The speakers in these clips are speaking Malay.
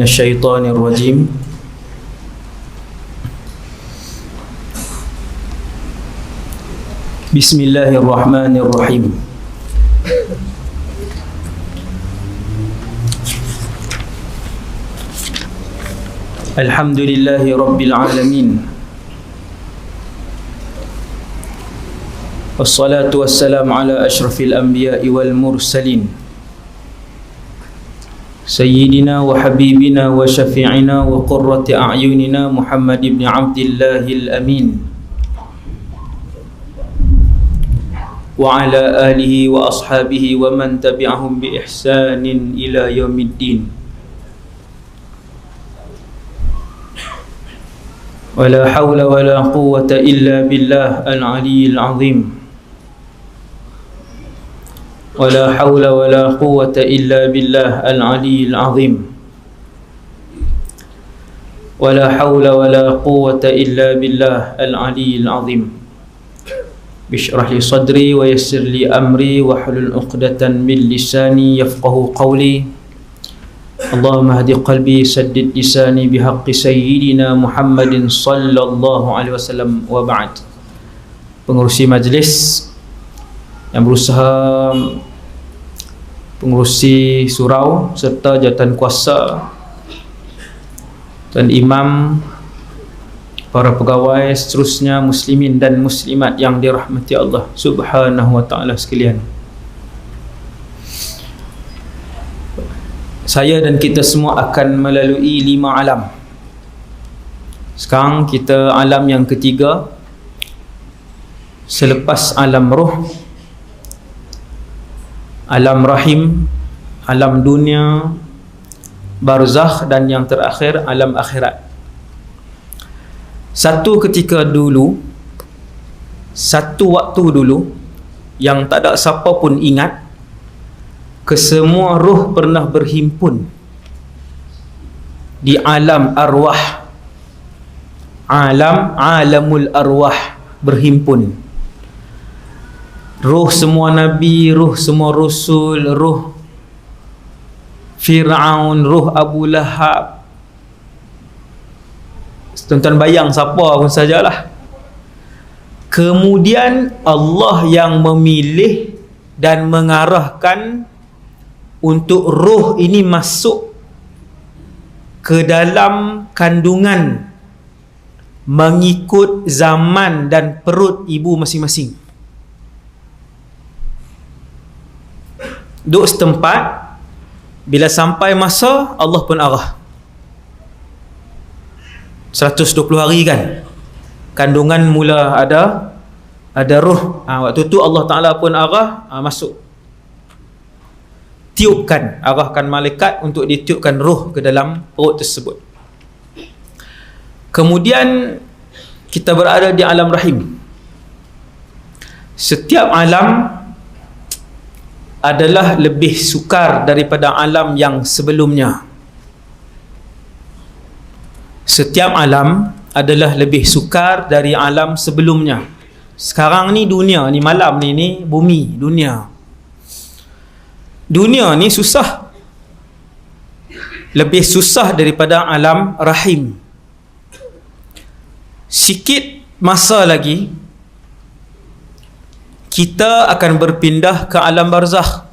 الشيطان الرجيم بسم الله الرحمن الرحيم الحمد لله رب العالمين والصلاة والسلام على أشرف الأنبياء والمرسلين سيدنا وحبيبنا وشفيعنا وقرة أعيننا محمد بن عبد الله الأمين وعلى آله وأصحابه ومن تبعهم بإحسان إلى يوم الدين ولا حول ولا قوة إلا بالله العلي العظيم ولا حول ولا قوة إلا بالله العلي العظيم ولا حول ولا قوة إلا بالله العلي العظيم اشرح لي صدري ويسر لي أمري واحلل عقدة من لساني يفقه قولي اللهم اهد قلبي سدد لساني بحق سيدنا محمد صلى الله عليه وسلم وبعد. Pengurusi majlis yang berusaha, pengurusi surau serta jawatan kuasa dan imam, para pegawai seterusnya, muslimin dan muslimat yang dirahmati Allah Subhanahu wa taala sekalian. Saya dan kita semua akan melalui 5 alam. Sekarang kita alam yang ketiga selepas alam roh, alam rahim, alam dunia, barzakh, dan yang terakhir alam akhirat. Satu ketika dulu, satu waktu dulu yang tak ada siapa pun ingat, kesemua roh pernah berhimpun di alam arwah, alamul arwah berhimpun. Roh semua Nabi, roh semua Rasul, roh Fir'aun, roh Abu Lahab. Tuan-tuan bayang siapa pun sajalah. Kemudian Allah yang memilih dan mengarahkan untuk roh ini masuk ke dalam kandungan mengikut zaman dan perut ibu masing-masing. Duk setempat, bila sampai masa Allah pun arah 120 hari kan, kandungan mula ada roh. Waktu tu Allah Ta'ala pun arah, masuk, tiupkan, arahkan malaikat untuk ditiupkan roh ke dalam perut tersebut. Kemudian kita berada di alam rahim. Setiap alam adalah lebih sukar daripada alam yang sebelumnya. Setiap alam adalah lebih sukar dari alam sebelumnya. Sekarang ni dunia ni, malam ni bumi, dunia. Dunia ni susah. Lebih susah daripada alam rahim. Sikit masa lagi kita akan berpindah ke alam barzakh.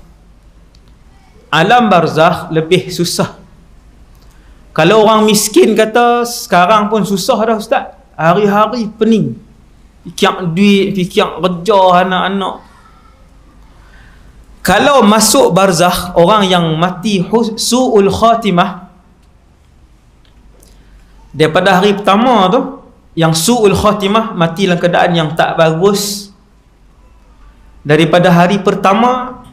Alam barzakh lebih susah. Kalau orang miskin kata sekarang pun susah dah ustaz, hari-hari pening, fikir duit, fikir kerja anak-anak. Kalau masuk barzakh, orang yang mati su'ul khatimah, daripada hari pertama tu, yang su'ul khatimah, mati dalam keadaan yang tak bagus, daripada hari pertama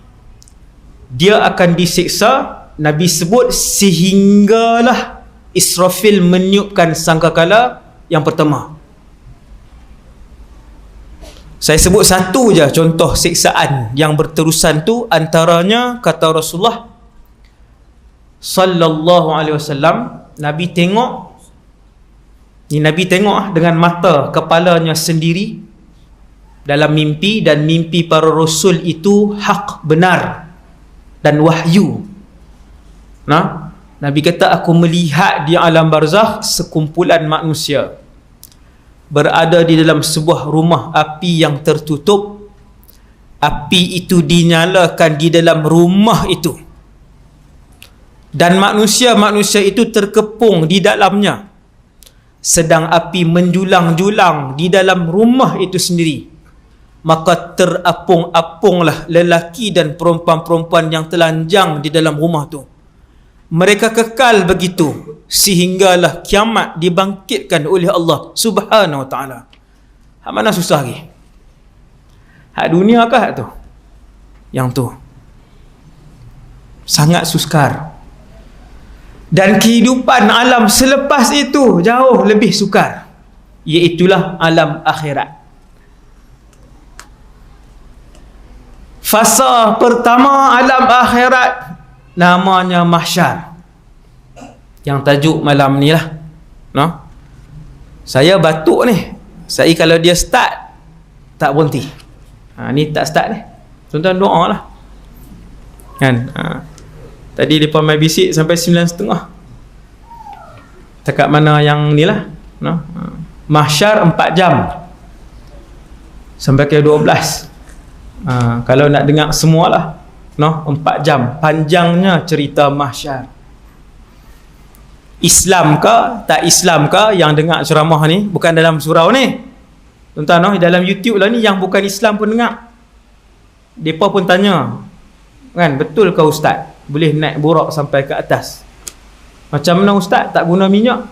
dia akan disiksa. Nabi sebut sehinggalah Israfil meniupkan sangkakala yang pertama. Saya sebut satu je contoh siksaan yang berterusan tu. Antaranya kata Rasulullah sallallahu alaihi wasallam, Nabi tengok, ni Nabi tengok dengan mata kepalanya sendiri dalam mimpi, dan mimpi para rasul itu hak, benar dan wahyu. Nah, Nabi kata, aku melihat di alam barzakh sekumpulan manusia berada di dalam sebuah rumah api yang tertutup. Api itu dinyalakan di dalam rumah itu, dan manusia-manusia itu terkepung di dalamnya, sedang api menjulang-julang di dalam rumah itu sendiri. Maka terapung-apunglah lelaki dan perempuan-perempuan yang telanjang di dalam rumah tu. Mereka kekal begitu sehinggalah kiamat dibangkitkan oleh Allah Subhanahu wa taala. Hak mana susah lagi? Hak dunia kah tu? Yang tu sangat sukar. Dan kehidupan alam selepas itu jauh lebih sukar, iaitulah alam akhirat. Fasa pertama alam akhirat namanya mahsyar, yang tajuk malam ni lah, no? Saya batuk ni, saya kalau dia start tak berhenti. Ni tak start ni, tuan-tuan doa lah kan. Tadi mereka main bisik sampai 9.30. Dekat mana yang ni lah, no? Mahsyar 4 jam sampai ke 12. Kalau nak dengar semualah, no, 4 jam panjangnya cerita mahsyar. Islam ke tak Islam ke yang dengar ceramah ni, bukan dalam surau ni tuan-tuan, no, dalam YouTube lah ni, yang bukan Islam pun dengar. Mereka pun tanya kan, betul ke ustaz boleh naik burak sampai ke atas? Macam mana ustaz tak guna minyak?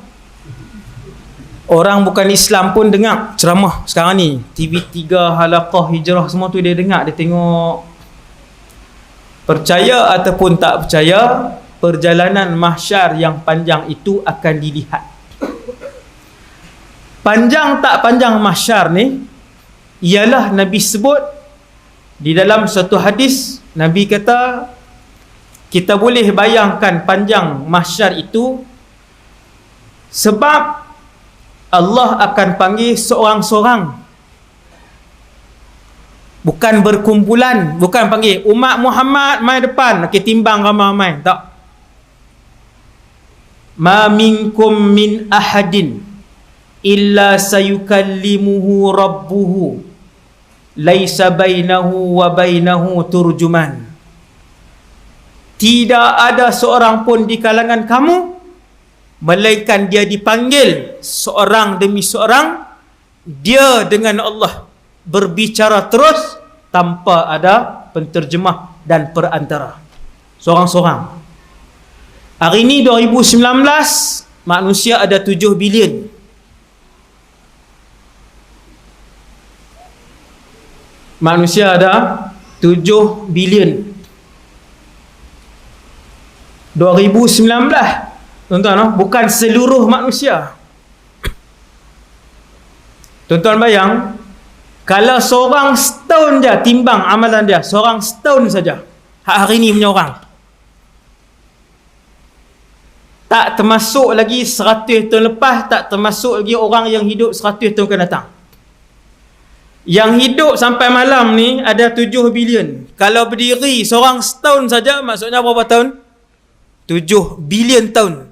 Orang bukan Islam pun dengar ceramah sekarang ni. TV3, Halaqah, Hijrah, semua tu dia dengar, dia tengok. Percaya ataupun tak percaya, perjalanan mahsyar yang panjang itu akan dilihat. Panjang tak panjang mahsyar ni, ialah Nabi sebut di dalam satu hadis. Nabi kata, kita boleh bayangkan panjang mahsyar itu sebab Allah akan panggil seorang-seorang, bukan berkumpulan, bukan panggil umat Muhammad mai depan, okey timbang ramai-ramai, tak. Ma minkum min ahadin illa sayukallimuhu rabbuhu laisa bainahu wa bainahu turjuman. Tidak ada seorang pun di kalangan kamu melainkan dia dipanggil seorang demi seorang, dia dengan Allah berbicara terus tanpa ada penterjemah dan perantara, seorang-seorang. Hari ini 2019, manusia ada 7 bilion. Manusia ada 7 bilion. 2019, tuan-tuan, bukan seluruh manusia. Tuan-tuan bayang, kalau seorang setahun je timbang amalan dia, seorang setahun saja, hari ni punya orang, tak termasuk lagi 100 tahun lepas, tak termasuk lagi orang yang hidup 100 tahun akan datang. Yang hidup sampai malam ni ada 7 bilion. Kalau berdiri seorang setahun saja, maksudnya berapa tahun? 7 bilion tahun.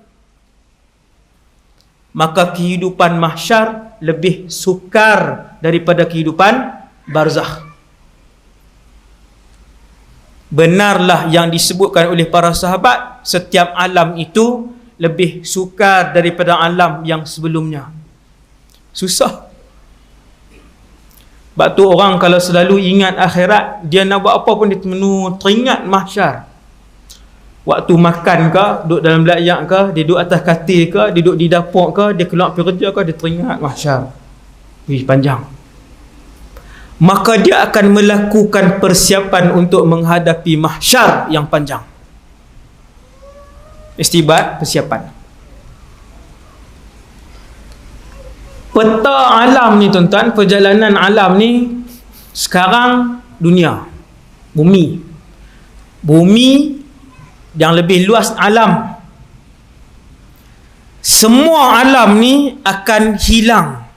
Maka kehidupan mahsyar lebih sukar daripada kehidupan barzakh. Benarlah yang disebutkan oleh para sahabat, setiap alam itu lebih sukar daripada alam yang sebelumnya. Susah. Sebab tu orang kalau selalu ingat akhirat, dia nak buat apa pun dia teringat mahsyar. Waktu makan ke, duduk dalam layak ke, dia duduk atas katil ke, dia duduk di dapur ke, dia keluar pergi kerja ke, dia teringat mahsyar. Wih, panjang. Maka dia akan melakukan persiapan untuk menghadapi mahsyar yang panjang. Istibat persiapan. Peta alam ni tuan-tuan, perjalanan alam ni sekarang dunia, bumi yang lebih luas alam. Semua alam ni akan hilang.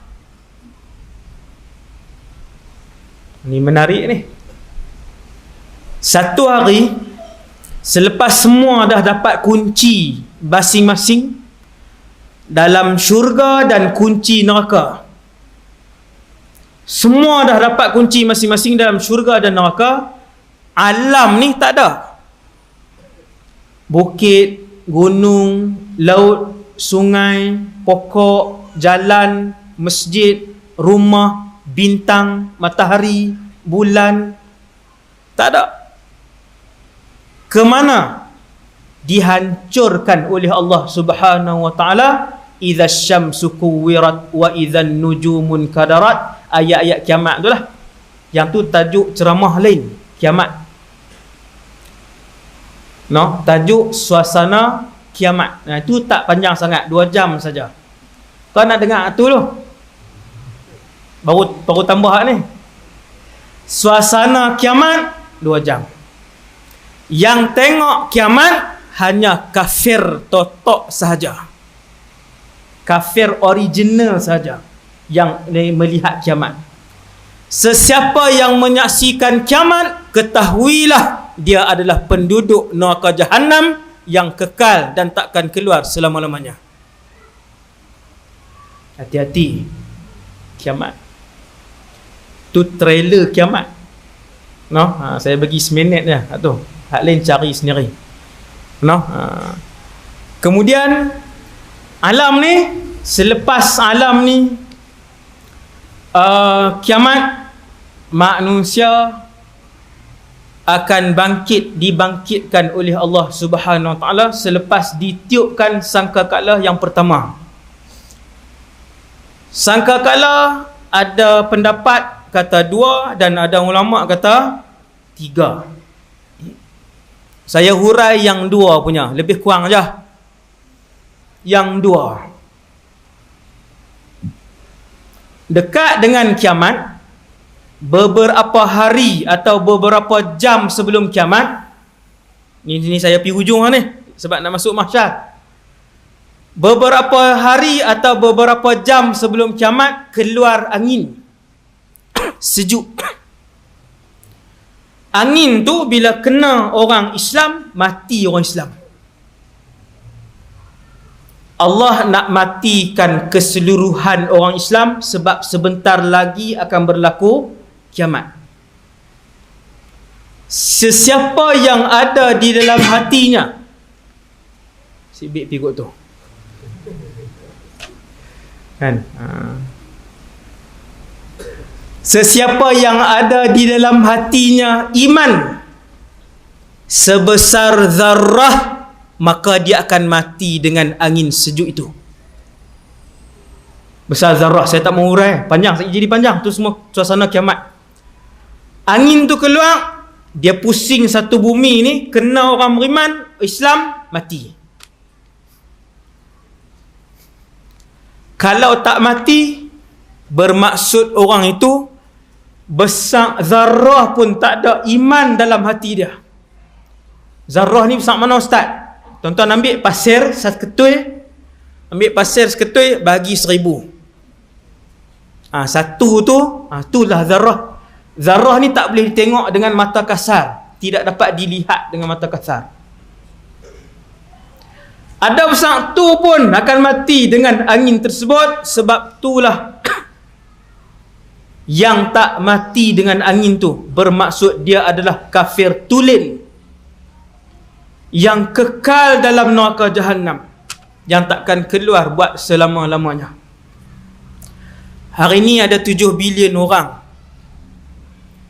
Ni menarik ni. Satu hari selepas semua dah dapat kunci masing-masing dalam syurga dan kunci neraka. Semua dah dapat kunci masing-masing dalam syurga dan neraka. Alam ni tak ada. Bukit, gunung, laut, sungai, pokok, jalan, masjid, rumah, bintang, matahari, bulan, tak ada. Kemana? Dihancurkan oleh Allah Subhanahu wa ta'ala. Idza syamsu kuwirat wa idzan nujumun kadarat. Ayat-ayat kiamat tu lah. Yang tu tajuk ceramah lain, kiamat. No, tajuk suasana kiamat. Nah, itu tak panjang sangat, 2 jam saja. Kau nak dengar tu tu? Baru tambah ni. Suasana kiamat 2 jam. Yang tengok kiamat hanya kafir totok sahaja. Kafir original sahaja yang melihat kiamat. Sesiapa yang menyaksikan kiamat, ketahuilah dia adalah penduduk neraka Jahannam yang kekal dan takkan keluar selama-lamanya. Hati-hati kiamat. Tu trailer kiamat. No, saya bagi seminit je tu. Hak lain cari sendiri. No. Kemudian alam ni, selepas alam ni kiamat, manusia akan dibangkitkan oleh Allah Subhanahu wa ta'ala selepas ditiupkan sangkakala yang pertama. Sangkakala ada pendapat kata 2 dan ada ulama kata 3. Saya hurai yang 2 punya, lebih kurang je. Yang 2. Dekat dengan kiamat, beberapa hari atau beberapa jam sebelum kiamat, ni saya pergi hujung ni sebab nak masuk mahsyar. Beberapa hari atau beberapa jam sebelum kiamat, keluar angin sejuk. Angin tu bila kena orang Islam, mati orang Islam. Allah nak matikan keseluruhan orang Islam sebab sebentar lagi akan berlaku kiamat. Sesiapa yang ada di dalam hatinya, sibik pikut tu kan, sesiapa yang ada di dalam hatinya iman sebesar zarrah, maka dia akan mati dengan angin sejuk itu. Besar zarrah, saya tak mau urai, panjang, jadi panjang tu semua suasana kiamat. Angin tu keluar, dia pusing satu bumi ni, kena orang beriman Islam, mati. Kalau tak mati, bermaksud orang itu besar zarrah pun tak ada iman dalam hati dia. Zarrah ni besar mana ustaz? Tuan-tuan ambil pasir seketui, bagi 1000. Satu tu, itulah zarrah. Zarrah ni tak boleh ditengok dengan mata kasar, tidak dapat dilihat dengan mata kasar. Ada besar tu pun akan mati dengan angin tersebut. Sebab itulah yang tak mati dengan angin tu bermaksud dia adalah kafir tulen yang kekal dalam neraka Jahannam, yang takkan keluar buat selama-lamanya. Hari ni ada 7 bilion orang.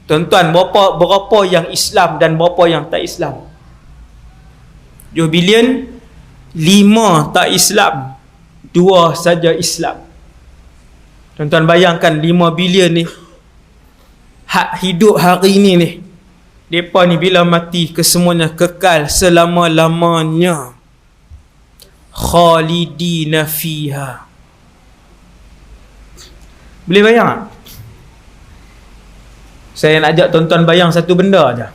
Tuan-tuan, berapa yang Islam dan berapa yang tak Islam? 7 bilion, 5 tak Islam, 2 saja Islam. Tuan-tuan bayangkan 5 bilion ni, hak hidup hari ni ni, mereka ni bila mati kesemuanya kekal selama-lamanya. Khalidina fiha. Boleh bayang tak? Saya nak ajak tuan-tuan bayang satu benda aja.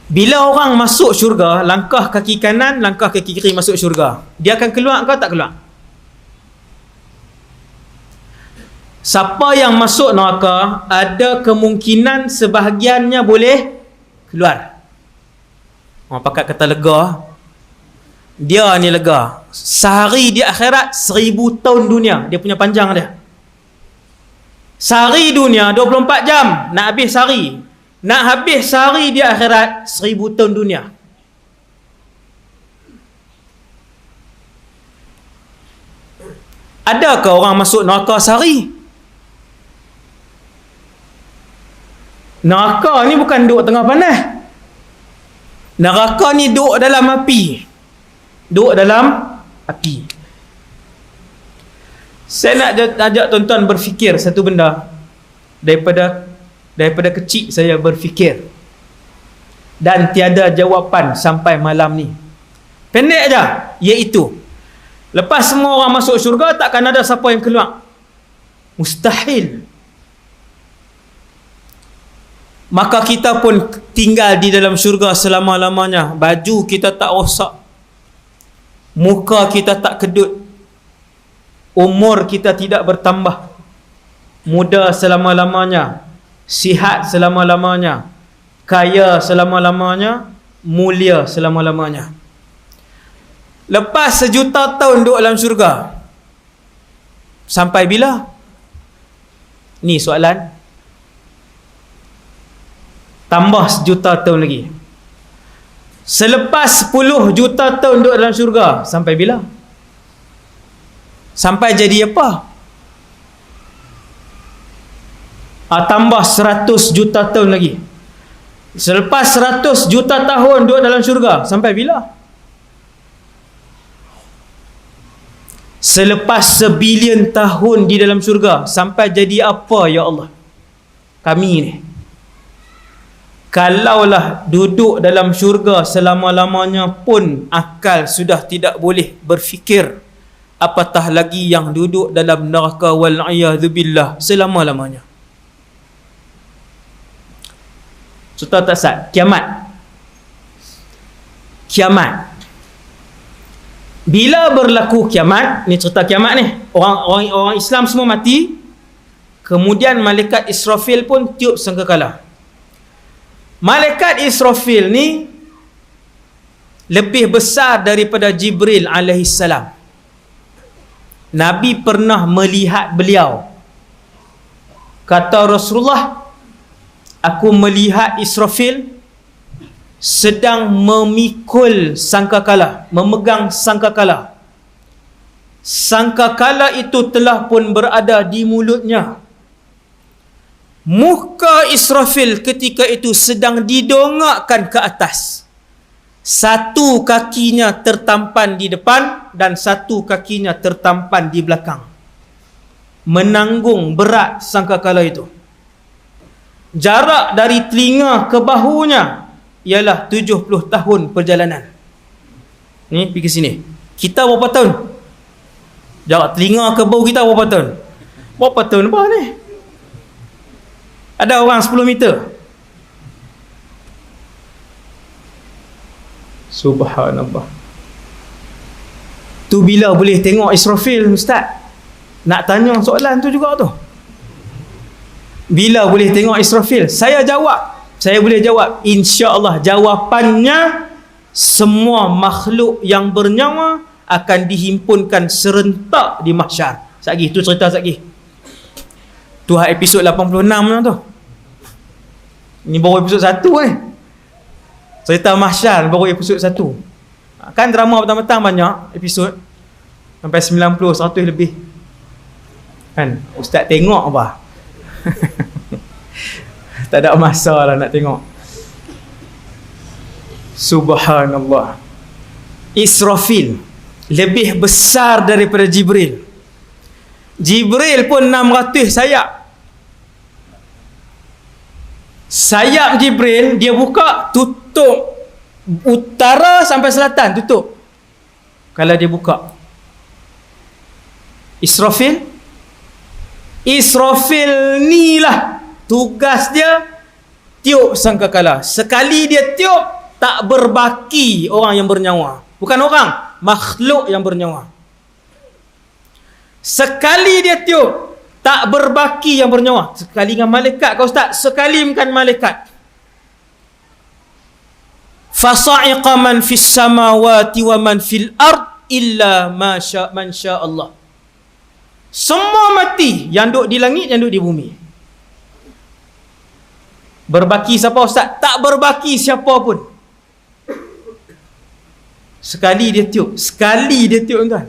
Bila orang masuk syurga, langkah kaki kanan, langkah kaki kiri masuk syurga, dia akan keluar ke tak keluar? Siapa yang masuk neraka, ada kemungkinan sebahagiannya boleh keluar. Orang pakat kata lega. Dia ni lega. Sehari di akhirat 1000 tahun dunia. Dia punya panjang dia. Sehari dunia 24 jam. Nak habis sehari. Nak habis sehari di akhirat 1000 tahun dunia. Adakah orang masuk neraka sehari? Neraka ni bukan duduk tengah panas. Neraka ni duduk dalam api. Duduk dalam api. Saya nak ajak tuan-tuan berfikir satu benda. Daripada kecil saya berfikir. Dan tiada jawapan sampai malam ni. Pendek aja, iaitu lepas semua orang masuk syurga, takkan ada siapa yang keluar. Mustahil. Maka kita pun tinggal di dalam syurga selama-lamanya. Baju kita tak rosak, muka kita tak kedut, umur kita tidak bertambah, muda selama-lamanya, sihat selama-lamanya, kaya selama-lamanya, mulia selama-lamanya. Lepas 1 juta tahun duduk dalam syurga, sampai bila? Ni soalan. Tambah 1 juta tahun lagi. Selepas 10 juta tahun duduk dalam syurga, sampai bila? Sampai jadi apa? Tambah 100 juta tahun lagi. Selepas 100 juta tahun duduk dalam syurga, sampai bila? Selepas 1 bilion tahun di dalam syurga, sampai jadi apa ya Allah? Kami ni, kalaulah duduk dalam syurga selama-lamanya pun akal sudah tidak boleh berfikir, apatah lagi yang duduk dalam neraka wal'iyadzubillah selama-lamanya. Contoh tak sat, kiamat. Bila berlaku kiamat, ni cerita kiamat ni, orang Islam semua mati, kemudian malaikat Israfil pun tiup sangkakala. Malaikat Israfil ni lebih besar daripada Jibril alaihissalam. Nabi pernah melihat beliau. Kata Rasulullah, aku melihat Israfil sedang memikul sangkakala, memegang sangkakala. Sangkakala itu telah pun berada di mulutnya. Muka Israfil ketika itu sedang didongakkan ke atas. Satu kakinya tertampan di depan dan satu kakinya tertampan di belakang, menanggung berat sangkakala itu. Jarak dari telinga ke bahunya ialah 70 tahun perjalanan. Ni pergi ke sini. Kita berapa tahun? Jarak telinga ke bahu kita berapa tahun? Berapa tahun apa ni? Ada orang 10 meter. Subhanallah. Tu bila boleh tengok Israfil, Ustaz? Nak tanya soalan tu juga tu. Bila boleh tengok Israfil? Saya boleh jawab. InsyaAllah jawapannya, semua makhluk yang bernyawa akan dihimpunkan serentak di mahsyar. Satgi, tu cerita satgi. Tu episod 86 tu. Ini baru episod 1 Cerita mahsyar baru episod 1. Kan drama petang-petang banyak episod, sampai 90, 100 lebih. Kan Ustaz tengok apa? Tak ada masa lah nak tengok. Subhanallah. Israfil lebih besar daripada Jibril. Jibril pun 600 sayap. Sayap Jibril dia buka, tutup utara sampai selatan, tutup. Kalau dia buka. Israfil ni lah tugas dia tiup sangkakala. Sekali dia tiup, tak berbaki orang yang bernyawa. Bukan orang, makhluk yang bernyawa. Sekali dia tiup, tak berbaki yang bernyawa. Sekali dengan malaikat kau Ustaz? Sekali bukan malaikat. fasa'iqa man fis samawati wa man fil ard illa man sya Allah. Semua mati, yang duduk di langit, yang duduk di bumi. Berbaki siapa Ustaz? Tak berbaki siapa pun. Sekali dia tiup tuan.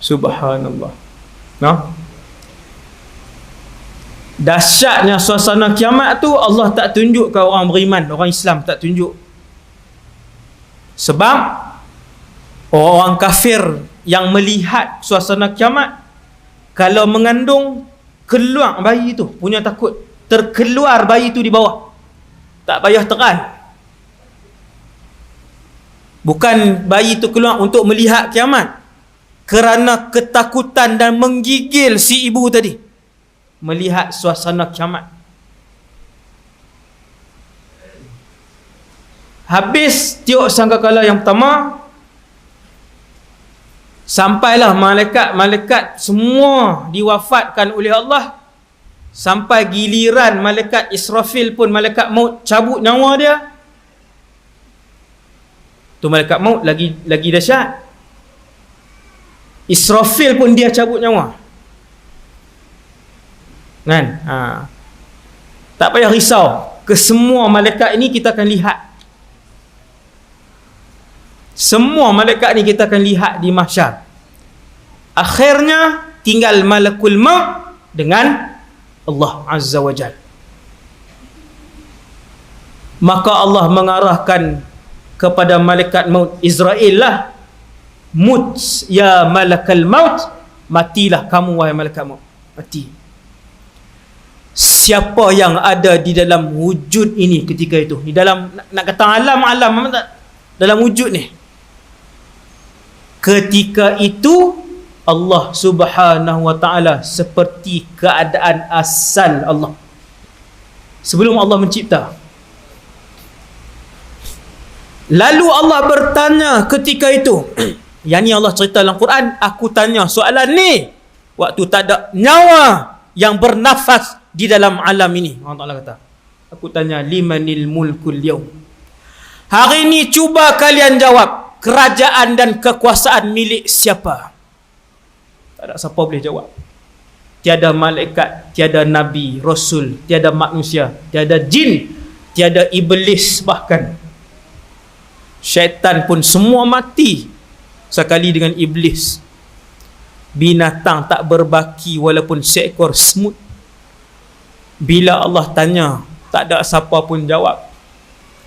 Subhanallah. Nah, dahsyatnya suasana kiamat tu Allah tak tunjuk ke orang beriman, orang Islam tak tunjuk. Sebab orang kafir yang melihat suasana kiamat, kalau mengandung, keluar bayi tu punya takut, terkeluar bayi tu di bawah, tak payah tekan. Bukan bayi tu keluar untuk melihat kiamat, kerana ketakutan dan menggigil si ibu tadi melihat suasana kiamat. Habis tiup sangkakala yang pertama, sampailah malaikat semua diwafatkan oleh Allah, sampai giliran malaikat Israfil pun, malaikat maut, cabut nyawa dia. Tu malaikat maut lagi dahsyat. Israfil pun dia cabut nyawa. Kan? Tak payah risau. Kesemua malaikat ini kita akan lihat. Semua malaikat ni kita akan lihat di mahsyar. Akhirnya tinggal malakul maut dengan Allah Azza wa Jal. Maka Allah mengarahkan kepada malaikat maut Israel lah, mut ya malakal maut, matilah kamu wahai malaikat maut, mati. Siapa yang ada di dalam wujud ini ketika itu, di dalam, nak kata alam dalam wujud ni, ketika itu Allah Subhanahu wa ta'ala seperti keadaan asal Allah sebelum Allah mencipta. Lalu Allah bertanya ketika itu, yang ni Allah cerita dalam Quran, aku tanya soalan ni waktu tak ada nyawa yang bernafas di dalam alam ini. Allah Ta'ala kata, aku tanya, limanil mulkul yaum, hari ini cuba kalian jawab, kerajaan dan kekuasaan milik siapa? Tak ada siapa boleh jawab. Tiada malaikat, tiada nabi, rasul, tiada manusia, tiada jin, tiada iblis, bahkan syaitan pun semua mati sekali dengan iblis. Binatang tak berbaki walaupun seekor semut. Bila Allah tanya, tak ada siapa pun jawab.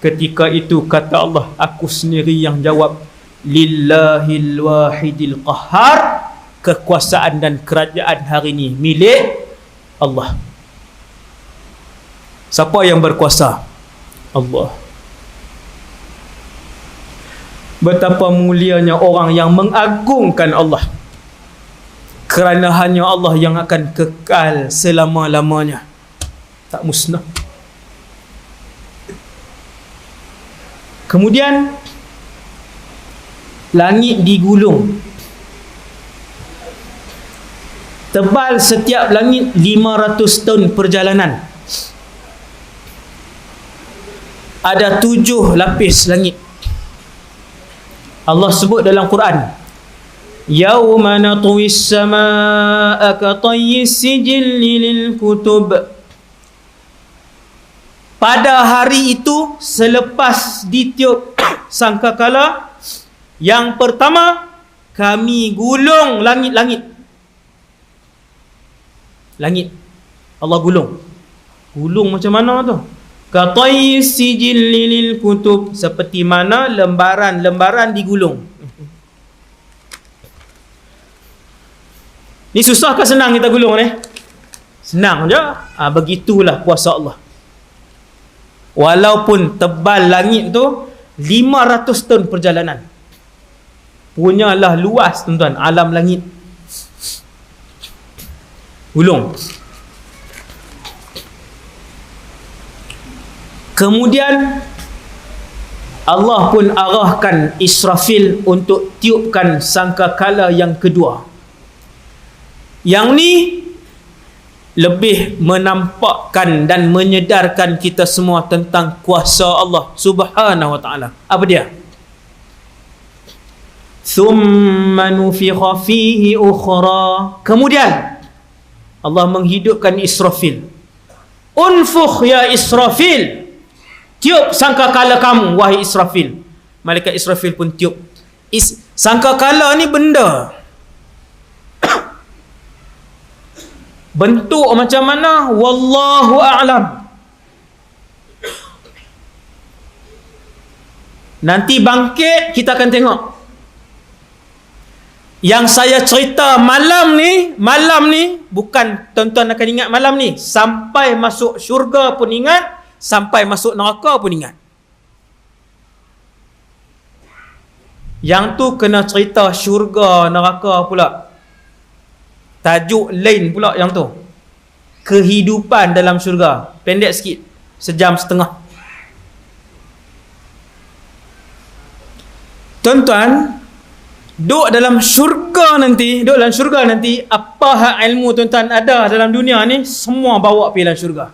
Ketika itu kata Allah, aku sendiri yang jawab. Lillahil wahidil qahhar, kekuasaan dan kerajaan hari ini milik Allah. Siapa yang berkuasa? Allah. Betapa mulianya orang yang mengagungkan Allah, kerana hanya Allah yang akan kekal selama-lamanya, tak musnah. Kemudian langit digulung. Tebal setiap langit 500 tahun perjalanan. Ada 7 lapis langit. Allah sebut dalam Quran, yauma natwis samaa'a ka tayyis sijilli lil kutub. Pada hari itu, selepas ditiup sangkakala yang pertama, kami gulung langit-langit. Langit Allah gulung. Gulung macam mana tu? Katayyis sijilli lil kutub, seperti mana lembaran-lembaran digulung. Ni susah ke senang kita gulung ni? Senang je. Begitulah kuasa Allah. Walaupun tebal langit tu 500 tahun perjalanan, punyalah luas tuan-tuan alam langit. Gulung. Kemudian Allah pun arahkan Israfil untuk tiupkan sangkakala yang kedua. Yang ni lebih menampakkan dan menyedarkan kita semua tentang kuasa Allah Subhanahu wa ta'ala. Apa dia? Thumma nufikha fihi ukhra. Kemudian Allah menghidupkan Israfil. Unfukh ya Israfil. Tiup sangkakala kamu wahai Israfil. Malaikat Israfil pun tiup. Sangkakala ni benda. Bentuk macam mana? Wallahu a'lam. Nanti bangkit kita akan tengok. Yang saya cerita malam ni bukan tuan-tuan akan ingat malam ni, sampai masuk syurga pun ingat, sampai masuk neraka pun ingat. Yang tu kena cerita syurga neraka pula. Tajuk lain pula yang tu. Kehidupan dalam syurga. Pendek sikit, 1.5 jam. Tuan-tuan, duduk dalam syurga nanti, apa hak ilmu tuan-tuan ada dalam dunia ni, semua bawa pergi dalam syurga.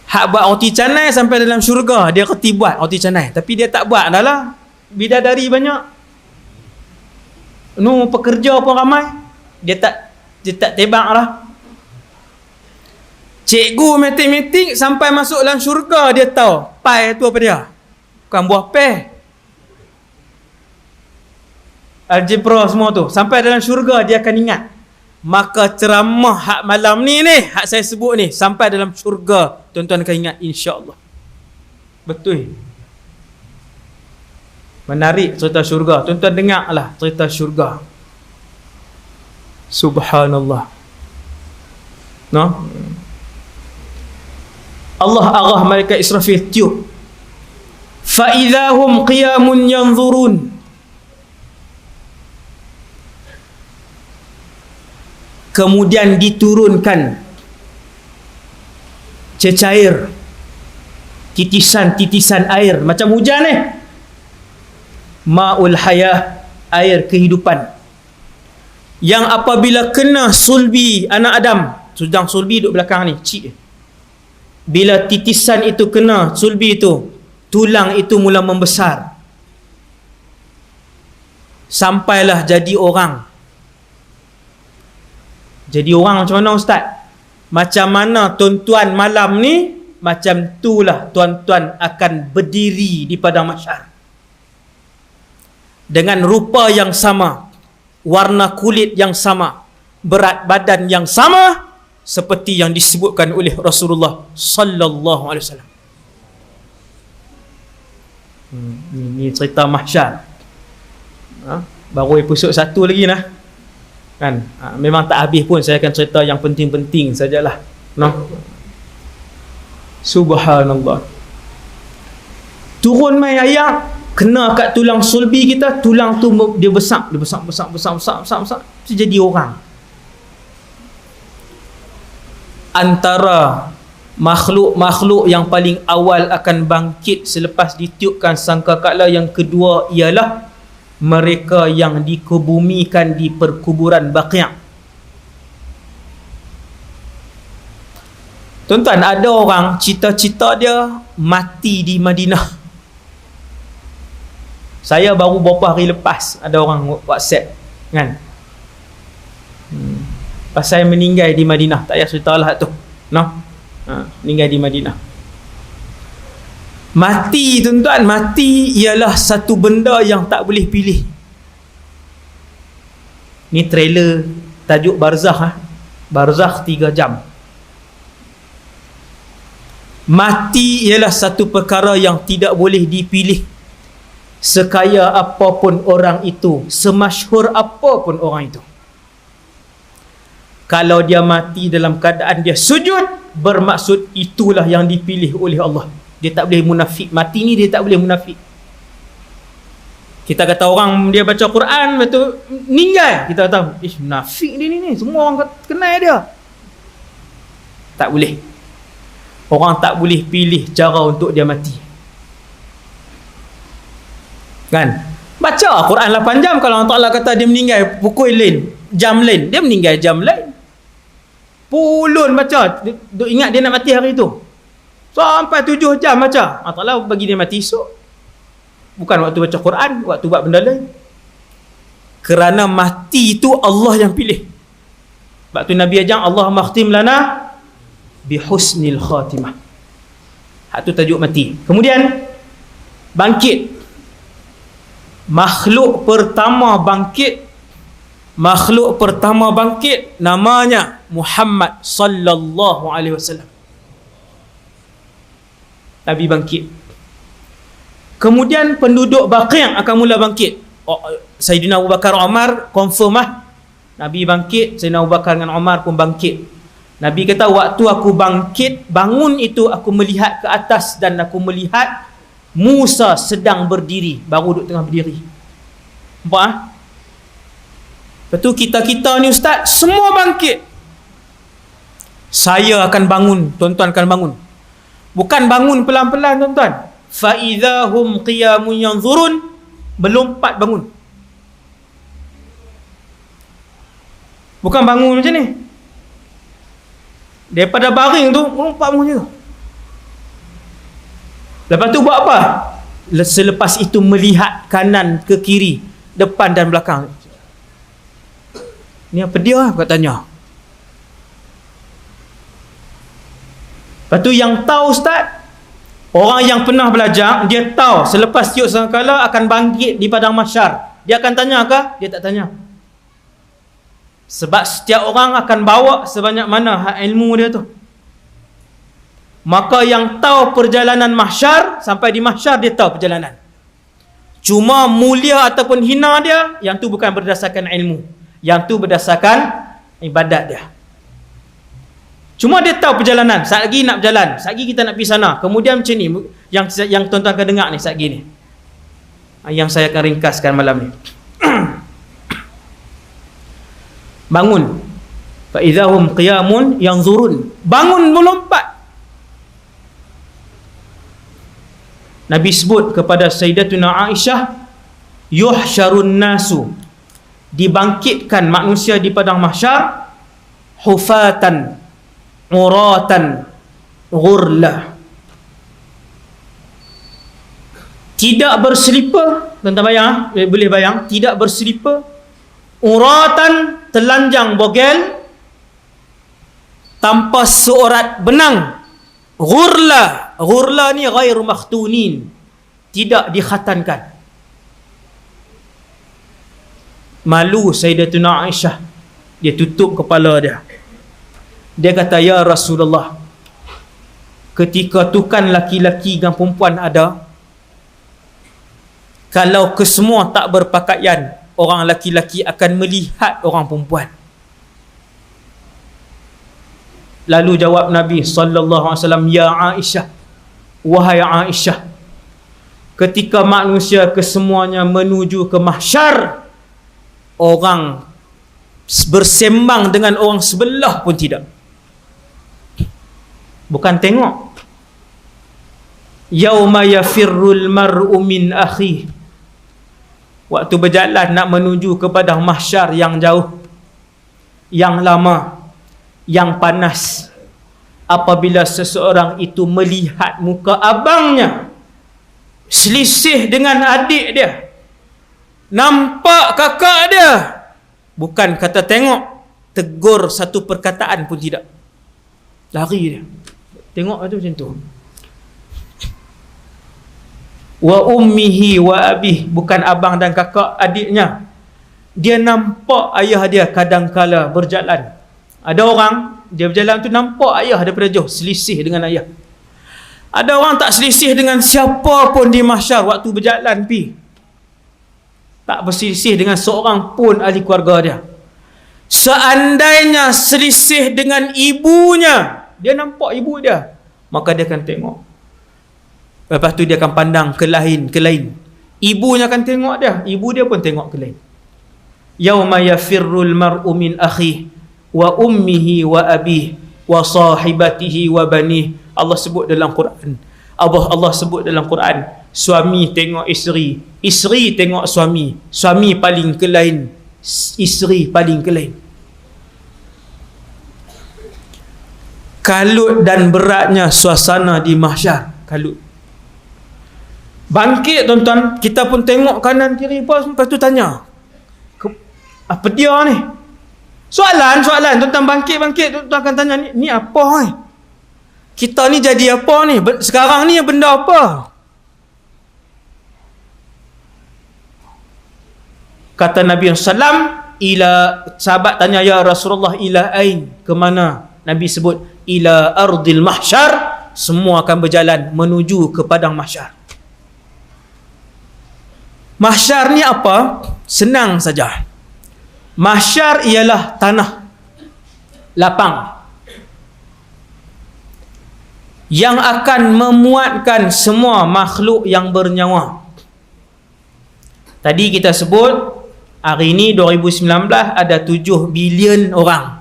Hak buat roti canai sampai dalam syurga, dia reti buat roti canai, tapi dia tak buat dah lah. Bidadari banyak, pekerja pun ramai, dia tak tebak lah. Cikgu matematik sampai masuk dalam syurga, dia tahu pai tu apa dia, bukan buah peh. Algebra semua tu sampai dalam syurga dia akan ingat. Maka ceramah hak malam ni hak saya sebut ni, sampai dalam syurga tuan-tuan akan ingat, insya-Allah. Betul. Menarik cerita syurga. Tuan-tuan dengarlah cerita syurga. Subhanallah. Allah arah malaikat Israfil tiup. Fa idahum qiyamun yanzurun. Kemudian diturunkan cecair, titisan-titisan air macam hujan ma'ul hayah, air kehidupan, yang apabila kena sulbi anak Adam, sedang sulbi duduk belakang ni, cik, bila titisan itu kena sulbi itu, tulang itu mula membesar sampailah jadi orang. Jadi orang macam mana ustaz? Macam mana tuan-tuan malam ni, macam itulah tuan-tuan akan berdiri di padang mahsyar. Dengan rupa yang sama, warna kulit yang sama, berat badan yang sama, seperti yang disebutkan oleh Rasulullah sallallahu alaihi wasallam. Ini cerita mahsyar. Baru episod 1 lagi lah. Kan? Memang tak habis pun, saya akan cerita yang penting-penting sajalah. Subhanallah. Turun mai ayat, kena kat tulang sulbi kita, tulang tu dia besar, jadi orang. Antara makhluk-makhluk yang paling awal akan bangkit selepas ditiupkan sangkakala yang kedua ialah mereka yang dikebumikan di perkuburan Baqi'. Tuan-tuan, ada orang cita-cita dia mati di Madinah. Saya baru beberapa hari lepas ada orang WhatsApp kan, pasal meninggal di Madinah. Tak payah ceritalah tu, meninggal di Madinah. Mati, tuan-tuan, mati ialah satu benda yang tak boleh pilih. Ni trailer tajuk Barzakh, Barzakh 3 jam. Mati ialah satu perkara yang tidak boleh dipilih. Sekaya apapun orang itu, semasyhur apapun orang itu, kalau dia mati dalam keadaan dia sujud, bermaksud itulah yang dipilih oleh Allah. Dia tak boleh munafik. Mati ni dia tak boleh munafik. Kita kata orang dia baca Quran, betul meninggal, kita kata munafik dia ni, semua orang kenal dia. Tak boleh. Orang tak boleh pilih cara untuk dia mati. Kan? Baca Quran 8 jam, kalau Allah Ta'ala kata dia meninggal pukul lain, jam lain, dia meninggal jam lain. Pulun baca, duk ingat dia nak mati hari tu, sampai 7 jam baca. Allah Ta'ala bagi dia mati esok. Bukan waktu baca Quran, waktu buat benda lain. Kerana mati itu Allah yang pilih. Sebab tu Nabi ajang Allah makhtim lana bihusnil khatimah. Hak tu tajuk mati. Kemudian bangkit. Makhluk pertama bangkit namanya Muhammad sallallahu alaihi wasallam. Nabi bangkit. Kemudian penduduk Baqi' akan mula bangkit. Sayyidina Abu Bakar, Umar confirm lah. Nabi bangkit, Sayyidina Abu Bakar dengan Umar pun bangkit. Nabi kata waktu aku bangkit, bangun itu aku melihat ke atas dan aku melihat Musa sedang berdiri, baru duduk tengah berdiri. Nampak? Lepas tu kita-kita ni ustaz, semua bangkit. Saya akan bangun, tuan-tuan akan bangun. Bukan bangun pelan-pelan tuan-tuan. Fa'idha hum qiyamun yanzurun, berlompat bangun. Bukan bangun macam ni. Daripada baring tu, lompat bangun je. Lepas tu buat apa? Selepas itu melihat kanan ke kiri, depan dan belakang. Ni apa dia? Aku tanya. Lepas tu yang tahu ustaz, orang yang pernah belajar, dia tahu selepas tiup sangkala akan bangkit di padang mahsyar. Dia akan tanya ke? Dia tak tanya. Sebab setiap orang akan bawa sebanyak mana ilmu dia tu. Maka yang tahu perjalanan mahsyar, sampai di mahsyar dia tahu perjalanan. Cuma mulia ataupun hina dia, yang tu bukan berdasarkan ilmu, yang tu berdasarkan ibadat dia. Cuma dia tahu perjalanan, saat lagi nak berjalan, saat lagi kita nak pergi sana. Kemudian macam ni, yang tuan-tuan akan dengar ni saat lagi ni, yang saya akan ringkaskan malam ni. Bangun. Fa idahum qiyamun yanzurun. Bangun melompat. Nabi sebut kepada Sayyidatuna Aisyah, yuhsyarun nasu, dibangkitkan manusia di padang mahsyar, hufatan uratan ghurla, tidak berselipar. Tuan-tuan bayang, boleh bayang, tidak berselipar, uratan, telanjang bogel, tanpa seorat benang. Ghurla ni ghairu makhtunin, tidak dikhatankan. Malu Sayyidatuna Aisyah, dia tutup kepala dia. Dia kata, ya Rasulullah, ketika tu kan laki-laki dan perempuan ada, kalau kesemua tak berpakaian, orang laki-laki akan melihat orang perempuan. Lalu jawab Nabi sallallahu alaihi wasallam, ya Aisyah, wahai Aisyah, ketika manusia kesemuanya menuju ke mahsyar, orang bersembang dengan orang sebelah pun tidak. Bukan tengok. Yauma yafirrul mar'u min akhi, waktu berjalan nak menuju kepada mahsyar yang jauh, yang lama, yang panas, apabila seseorang itu melihat muka abangnya selisih dengan adik dia, nampak kakak dia, bukan kata tengok, tegur satu perkataan pun tidak, lari dia. Tengok tu macam tu. Wa ummihi wa abih, bukan abang dan kakak, adiknya. Dia nampak ayah dia kadangkala berjalan. Ada orang, dia berjalan tu nampak ayah daripada jauh, selisih dengan ayah. Ada orang tak selisih dengan siapa pun di mahsyar waktu berjalan pi. Tak berselisih dengan seorang pun ahli keluarga dia. Seandainya selisih dengan ibunya, dia nampak ibu dia, maka dia akan tengok. Lepas tu dia akan pandang ke lain. Ibunya akan tengok dia, ibu dia pun tengok ke lain. Yauma yafirrul mar'u min akhihi wa ummihi wa abihi wa sahibatihi wa banih. Allah sebut dalam Quran. Allah sebut dalam Quran, suami tengok isteri, isteri tengok suami, suami paling ke lain, isteri paling kelain. Kalut dan beratnya suasana di mahsyar. Kalut. Bangkit tuan-tuan, kita pun tengok kanan kiri, lepas tu tanya, apa dia ni? Soalan tuan-tuan, bangkit tuan-tuan akan tanya, ni apa ni? Kita ni jadi apa ni? Sekarang ni benda apa? Kata Nabi SAW, sahabat tanya, ya Rasulullah, ila ain? Ke mana? Nabi sebut, ila ardil mahsyar. Semua akan berjalan menuju ke padang mahsyar. Mahsyar ni apa? Senang saja. Mahsyar ialah tanah lapang yang akan memuatkan semua makhluk yang bernyawa. Tadi kita sebut hari ini 2019 ada 7 bilion orang.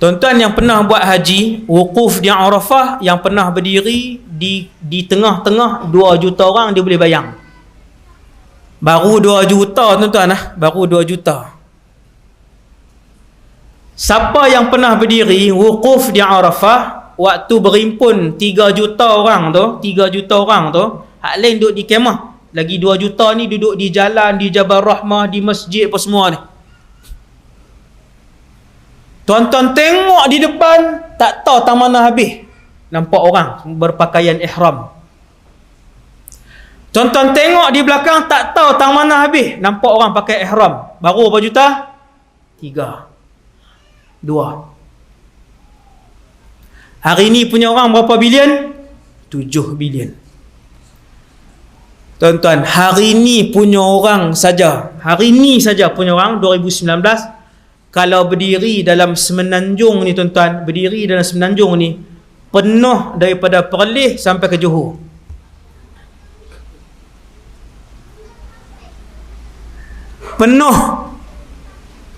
Tuan-tuan yang pernah buat haji, wukuf di Arafah, yang pernah berdiri di tengah-tengah 2 juta orang, dia boleh bayang. Baru 2 juta tuan-tuan lah, baru 2 juta. Siapa yang pernah berdiri wukuf di Arafah, waktu berimpun 3 juta orang tu, hak lain duduk di kemah. Lagi 2 juta ni duduk di jalan, di Jabal Rahmah, di masjid apa semua ni. Tuan-tuan tengok di depan, tak tahu tang mana habis. Nampak orang berpakaian ihram. Tuan-tuan tengok di belakang, tak tahu tang mana habis. Nampak orang pakai ihram. Baru berapa juta? 3, 2. Hari ni punya orang berapa bilion? 7 bilion. Tuan-tuan, hari ni punya orang saja, hari ni saja punya orang 2019, kalau berdiri dalam semenanjung ni tuan-tuan, berdiri dalam semenanjung ni penuh daripada Perlis sampai ke Johor. Penuh.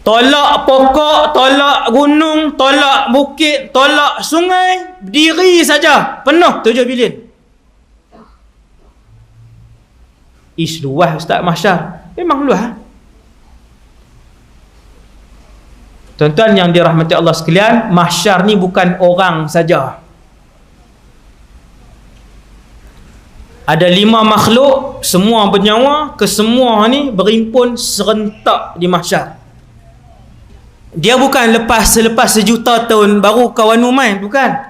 Tolak pokok, tolak gunung, tolak bukit, tolak sungai, berdiri saja penuh 7 bilion. Luas Ustaz mahsyar. Memang luas. Tuan-tuan yang dirahmati Allah sekalian, mahsyar ni bukan orang saja. Ada 5 makhluk, semua bernyawa, kesemua ni berimpun serentak di mahsyar. Dia bukan selepas sejuta tahun baru kawan main, bukan.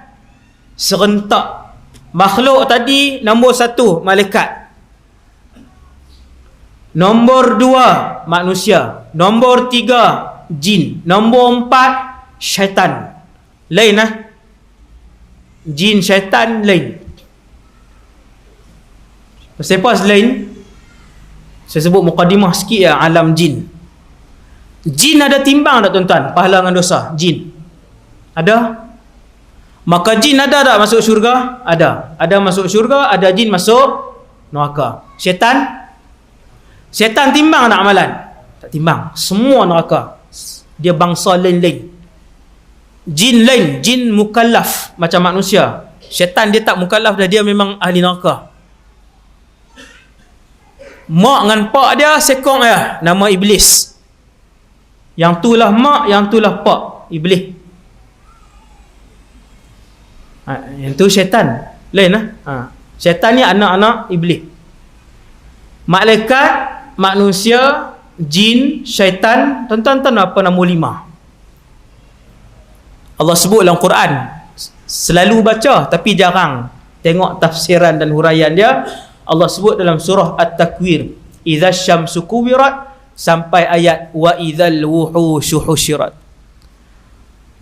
Serentak. Makhluk tadi nombor 1 malaikat. Nombor 2 manusia. Nombor 3 jin. Nombor 4 syaitan. Lain lah. Jin, syaitan lain. Siapa lain? Saya sebut mukadimah sikit ya, alam jin. Jin ada timbang tak tuan-tuan? Pahala dengan dosa. Jin ada? Maka jin ada tak masuk syurga? Ada. Ada masuk syurga, ada jin masuk neraka. Syaitan? Syaitan timbang tak amalan? Tak timbang. Semua neraka. Dia bangsa lain-lain. Jin lain. Jin mukallaf macam manusia. Syaitan dia tak mukallaf dah, dia memang ahli neraka. Mak dengan pak dia sekong ya, nama iblis. Yang tu lah mak, yang tu lah pak, iblis. Yang tu syaitan. Lain lah. Syaitan ni anak-anak iblis. Malaikat, manusia, jin, syaitan, tuan-tuan apa nombor 5? Allah sebut dalam Quran. Selalu baca tapi jarang tengok tafsiran dan huraian dia. Allah sebut dalam surah At-Takwir, idza syamsu kuwirat, sampai ayat wa idzal wuhushu husyirat.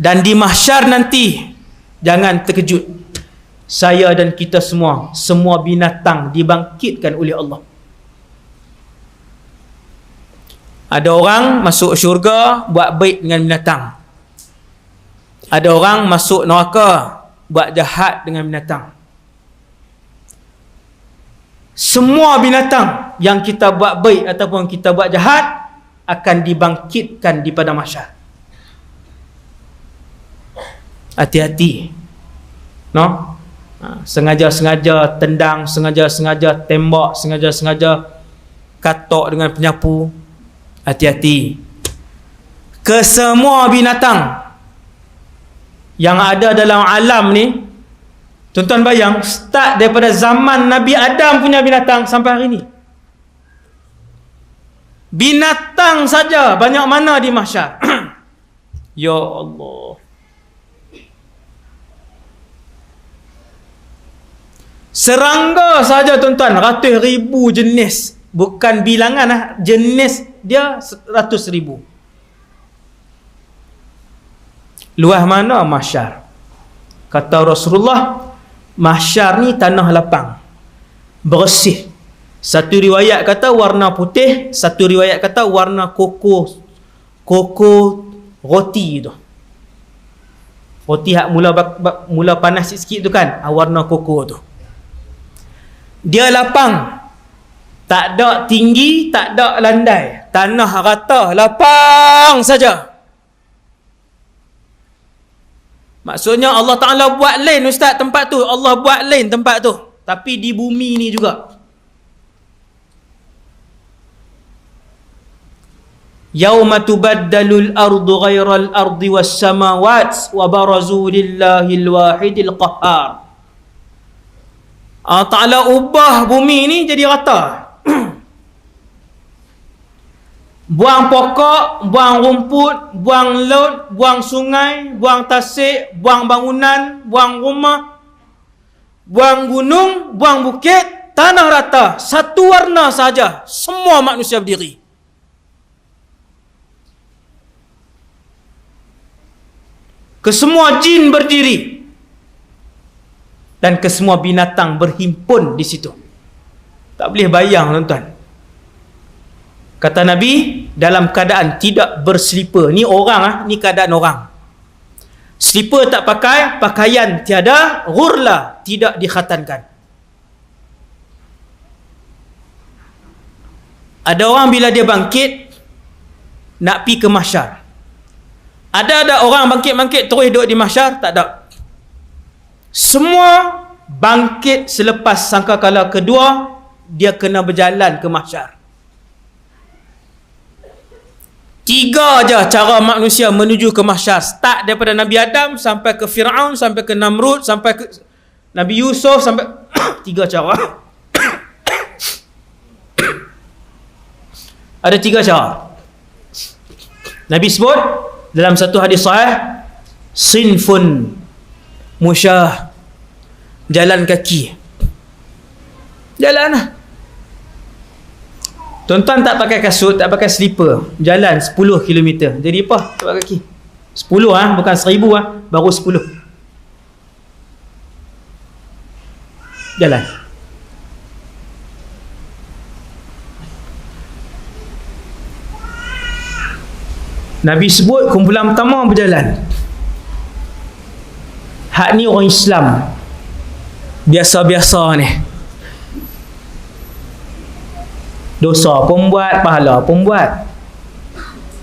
Dan di mahsyar nanti, jangan terkejut, saya dan kita semua binatang dibangkitkan oleh Allah. Ada orang masuk syurga buat baik dengan binatang. Ada orang masuk neraka buat jahat dengan binatang. Semua binatang yang kita buat baik ataupun kita buat jahat akan dibangkitkan di padang mahsyar. Hati-hati. No? Sengaja-sengaja tendang, sengaja-sengaja tembak, sengaja-sengaja katok dengan penyapu. Hati-hati. Kesemua binatang yang ada dalam alam ni, tuan-tuan bayang, start daripada zaman Nabi Adam punya binatang sampai hari ni. Binatang saja banyak mana di mahsyar. Ya Allah. Serangga saja tuan-tuan, ratus ribu jenis. Bukan bilangan, jenis dia ratus ribu. Luas mana mahsyar? Kata Rasulullah, mahsyar ni tanah lapang, bersih. Satu riwayat kata warna putih, satu riwayat kata warna koko roti tu. Roti hak mula panas sikit tu kan, warna koko tu. Dia lapang, tak ada tinggi, tak ada landai, tanah rata, lapang saja. Maksudnya Allah Ta'ala buat lain ustaz tempat tu, Allah buat lain tempat tu, tapi di bumi ni juga. Yauma tubaddalul ardu ghairal ardi was samawat wa barazu lillahil wahidil qahhar. Allah Ta'ala ubah bumi ni jadi rata. Buang pokok, buang rumput, buang laut, buang sungai, buang tasik, buang bangunan, buang rumah, buang gunung, buang bukit, tanah rata, satu warna saja, semua manusia berdiri. Kesemua jin berdiri dan kesemua binatang berhimpun di situ. Tak boleh bayang tuan-tuan. Kata Nabi, dalam keadaan tidak berselipar. Ni orang ni keadaan orang. Selipar tak pakai, pakaian tiada, ghurla tidak dikhatankan. Ada orang bila dia bangkit nak pi ke mahsyar. Ada orang bangkit terus duduk di mahsyar, tak ada. Semua bangkit selepas sangkakala kedua, dia kena berjalan ke mahsyar. Tiga aja cara manusia menuju ke mahsyar. Start daripada Nabi Adam sampai ke Fir'aun, sampai ke Namrud, sampai ke Nabi Yusuf, sampai tiga cara. Ada tiga cara. Nabi sebut dalam satu hadis sahih, sinfun musyah, jalan kaki. Jalan lah. Tuan-tuan tak pakai kasut, tak pakai slipper, jalan 10 km. Jadi apa? Tak pakai kaki. 10 bukan 1000 baru 10. Jalan. Nabi sebut kumpulan pertama berjalan. Hak ni orang Islam biasa-biasa ni. Dosa pun buat, pahala pun buat.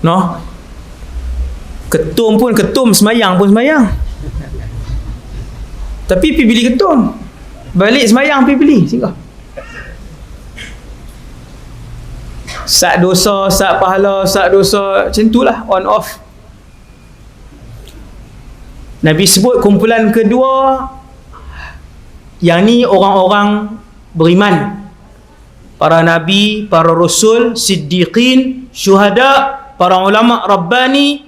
No? Ketum pun ketum, semayang pun semayang. Tapi pergi beli ketum. Balik semayang pergi beli. Singgah. Sat dosa, sat pahala, sat dosa. Macam itulah, on off. Nabi sebut kumpulan kedua, yang ni orang-orang beriman. Para nabi, para rasul, siddiqin, syuhada, para ulama rabbani,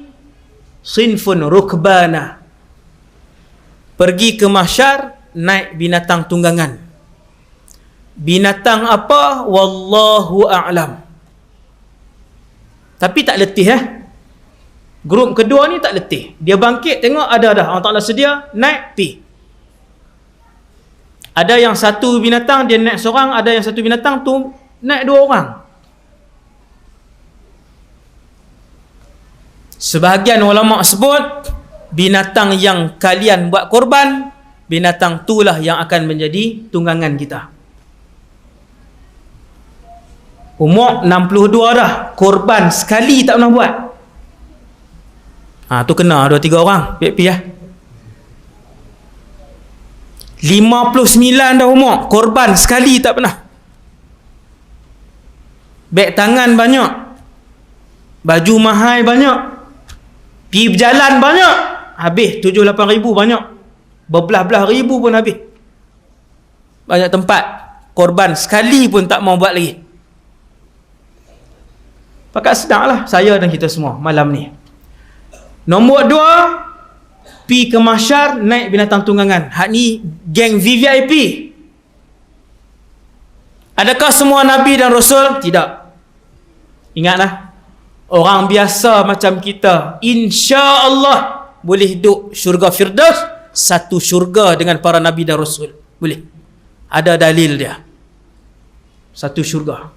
sinfun rukbana. Pergi ke mahsyar, naik binatang tunggangan. Binatang apa? Wallahu a'lam. Tapi tak letih Grup kedua ni tak letih. Dia bangkit, tengok ada dah Allah Ta'ala sedia, naik, pi. Ada yang satu binatang dia naik seorang, ada yang satu binatang tu naik 2 orang. Sebahagian ulama sebut binatang yang kalian buat korban, binatang itulah yang akan menjadi tunggangan kita. Umur 62 dah, korban sekali tak pernah buat. Tu kena 2-3 orang, pi 59 dah umur, korban sekali tak pernah. Beg tangan banyak, baju mahal banyak, pergi berjalan banyak, habis 7-8 ribu banyak, berbelah-belah ribu pun habis. Banyak tempat korban sekali pun tak mau buat lagi. Pakat sedanglah saya dan kita semua malam ni. Nombor 2, pi ke mahsyar naik binatang tunggangan. Hak ni geng VVIP. Adakah semua Nabi dan Rasul? Tidak. Ingatlah, orang biasa macam kita, insya-Allah boleh duduk syurga Firdaus, satu syurga dengan para Nabi dan Rasul. Boleh. Ada dalil dia. Satu syurga.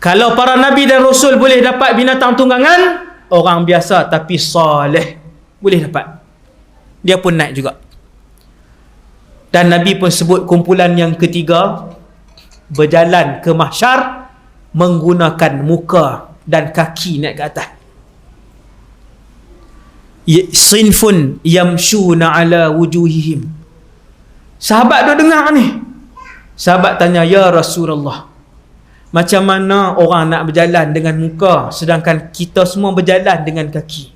Kalau para Nabi dan Rasul boleh dapat binatang tunggangan, orang biasa tapi soleh boleh dapat. Dia pun naik juga. Dan Nabi pun sebut kumpulan yang ketiga, berjalan ke mahsyar menggunakan muka dan kaki naik ke atas. Sinfun yamshuna ala wujuhihim. Sahabat duk dengar ni. Sahabat tanya, ya Rasulullah, macam mana orang nak berjalan dengan muka sedangkan kita semua berjalan dengan kaki?